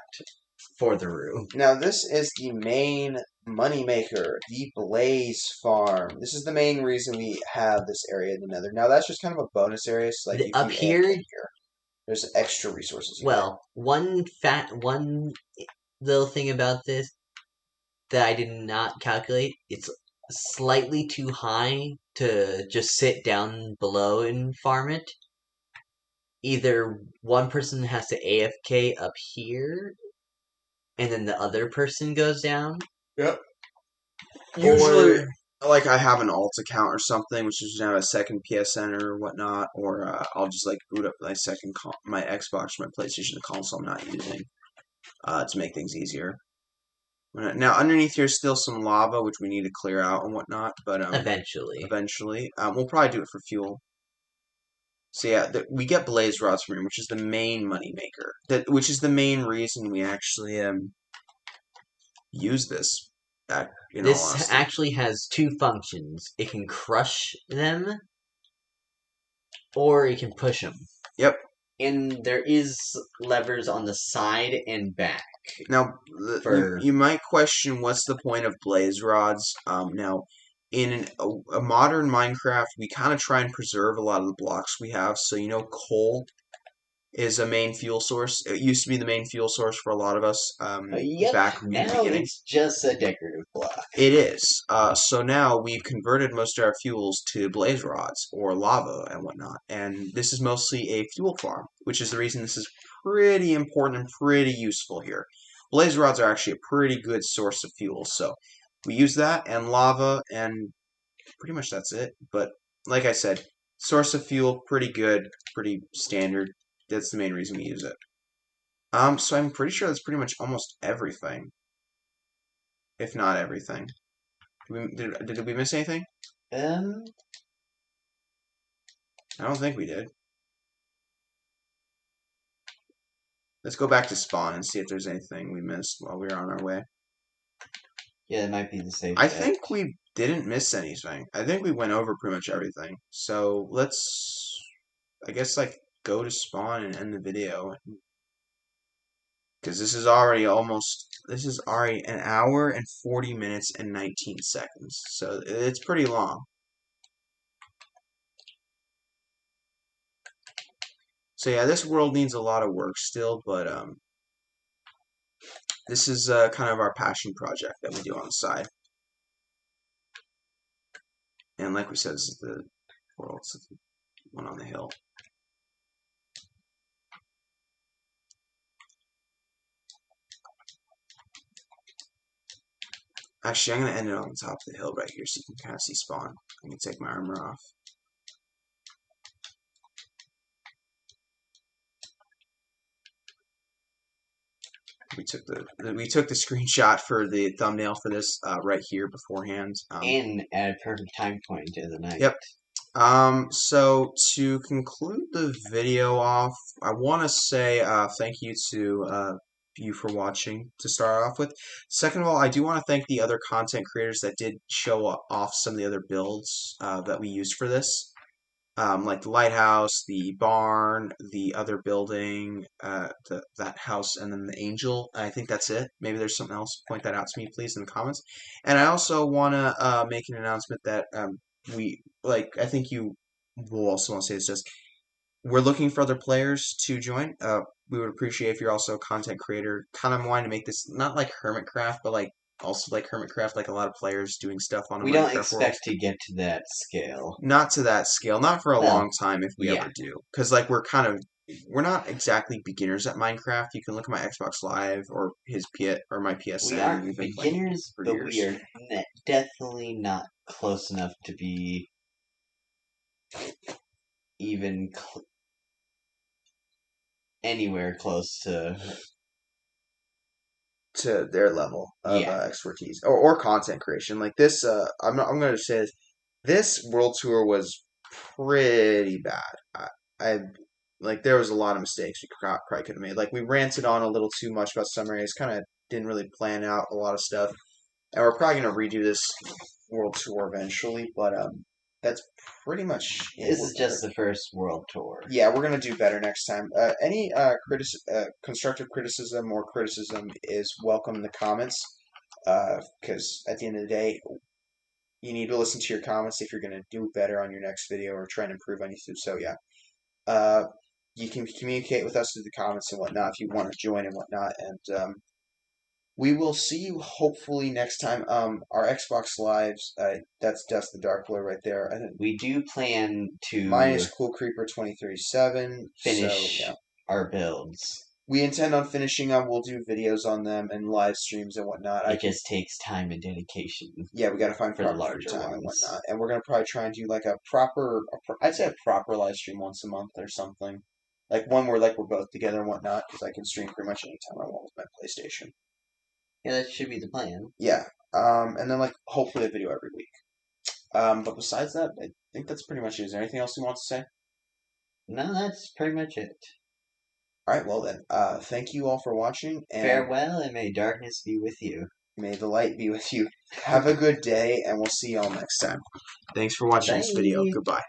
Speaker 2: for the room.
Speaker 1: Now, this is the main moneymaker, the Blaze Farm. This is the main reason we have this area in the Nether. Now, that's just kind of a bonus area. So, like, if
Speaker 2: Up
Speaker 1: you
Speaker 2: here,
Speaker 1: here, there's extra resources you
Speaker 2: well, one little thing about this that I did not calculate, it's slightly too high to just sit down below and farm it. Either one person has to AFK up here, and then the other person goes down.
Speaker 1: Yep.
Speaker 2: Or
Speaker 1: Usually, like I have an alt account or something, which is now a second PSN or whatnot, or I'll just like boot up my my Xbox, my PlayStation console I'm not using, to make things easier. Now underneath here is still some lava which we need to clear out and whatnot, but
Speaker 2: eventually,
Speaker 1: we'll probably do it for fuel. So yeah, we get blaze rods from here, which is the main money maker. Which is the main reason we actually use this.
Speaker 2: This actually has two functions. It can crush them, or it can push them.
Speaker 1: Yep.
Speaker 2: And there is levers on the side and back.
Speaker 1: Now, you might question what's the point of blaze rods. Now, in a modern Minecraft, we kind of try and preserve a lot of the blocks we have. So, coal is a main fuel source. It used to be the main fuel source for a lot of us back in the beginning.
Speaker 2: It's just a decorative block.
Speaker 1: It is. So now we've converted most of our fuels to blaze rods or lava and whatnot. And this is mostly a fuel farm, which is the reason this is pretty important and pretty useful here. blaze rods are actually a pretty good source of fuel. So we use that and lava, and pretty much that's it. But like I said, source of fuel, pretty good, pretty standard. That's the main reason we use it. So I'm pretty sure that's pretty much almost everything, if not everything. Did we miss anything?
Speaker 2: Um,
Speaker 1: I don't think we did. Let's go back to spawn and see if there's anything we missed while we were on our way.
Speaker 2: yeah, it might be the safe
Speaker 1: I
Speaker 2: bet.
Speaker 1: think we didn't miss anything. I think we went over pretty much everything. So let's, I guess, like, go to spawn and end the video. Because this is already an hour and 40 minutes and 19 seconds. So it's pretty long. So yeah, this world needs a lot of work still, but this is kind of our passion project that we do on the side. And like we said, this is the world, it's the one on the hill. Actually, I'm going to end it on the top of the hill right here so you can kind of see spawn. I can take my armor off. We took the screenshot for the thumbnail for this right here beforehand.
Speaker 2: And at a perfect time point of the night.
Speaker 1: Yep. So to conclude the video off, I want to say thank you to you for watching to start off with. Second of all, I do want to thank the other content creators that did show off some of the other builds that we used for this. Like the lighthouse, the barn, the other building, that house, and then the angel. I think that's it. Maybe there's something else. Point that out to me, please, in the comments. And I also want to make an announcement that I think you will also want to say this. Just we're looking for other players to join. We would appreciate if you're also a content creator, kind of wanting to make this not like Hermitcraft, but like also like Hermitcraft, like a lot of players doing stuff on a
Speaker 2: We don't
Speaker 1: Minecraft
Speaker 2: expect
Speaker 1: world.
Speaker 2: to get to that scale.
Speaker 1: Not to that scale, not for a
Speaker 2: Well,
Speaker 1: long time if we
Speaker 2: yeah.
Speaker 1: ever do. Because like we're not exactly beginners at Minecraft. You can look at my Xbox Live or my PSN.
Speaker 2: We aren't
Speaker 1: We've been playing
Speaker 2: beginners,
Speaker 1: for
Speaker 2: but
Speaker 1: years.
Speaker 2: we are definitely not close enough to be even anywhere close to
Speaker 1: their level of
Speaker 2: Yeah.
Speaker 1: expertise or content creation. Like this, I'm going to say this world tour was pretty bad. I like there was a lot of mistakes we probably could have made. Like we ranted on a little too much about some areas, kind of didn't really plan out a lot of stuff, and we're probably going to redo this world tour eventually. But that's pretty much it.
Speaker 2: This is just the first world tour.
Speaker 1: Yeah, we're gonna do better next time. Any constructive criticism or criticism is welcome in the comments. Because at the end of the day, you need to listen to your comments if you're gonna do better on your next video or try and improve on YouTube. So yeah, you can communicate with us through the comments and whatnot if you want to join and whatnot. And we will see you hopefully next time. Our Xbox Lives, that's Dust the Dark Boy right there. I think
Speaker 2: We do plan to
Speaker 1: mine is Cool Creeper 2037.
Speaker 2: finish
Speaker 1: So, yeah.
Speaker 2: our builds.
Speaker 1: We intend on finishing them. We'll do videos on them and live streams and whatnot.
Speaker 2: It just takes time and dedication.
Speaker 1: Yeah, we got to find
Speaker 2: for the
Speaker 1: proper
Speaker 2: larger
Speaker 1: time and
Speaker 2: ones.
Speaker 1: whatnot. And we're gonna probably try and do like I'd say a proper live stream once a month or something. Like one where like we're both together and whatnot, because I can stream pretty much anytime I want with my PlayStation.
Speaker 2: Yeah, that should be the plan.
Speaker 1: Yeah. And then like hopefully a video every week. But besides that, I think that's pretty much it. Is there anything else you want to say?
Speaker 2: No, that's pretty much it.
Speaker 1: All right, well then, thank you all for watching, and
Speaker 2: Farewell, and may darkness be with you.
Speaker 1: may the light be with you. Have a good day, and we'll see y'all next time. Thanks for watching this video.
Speaker 2: Bye.
Speaker 1: Goodbye.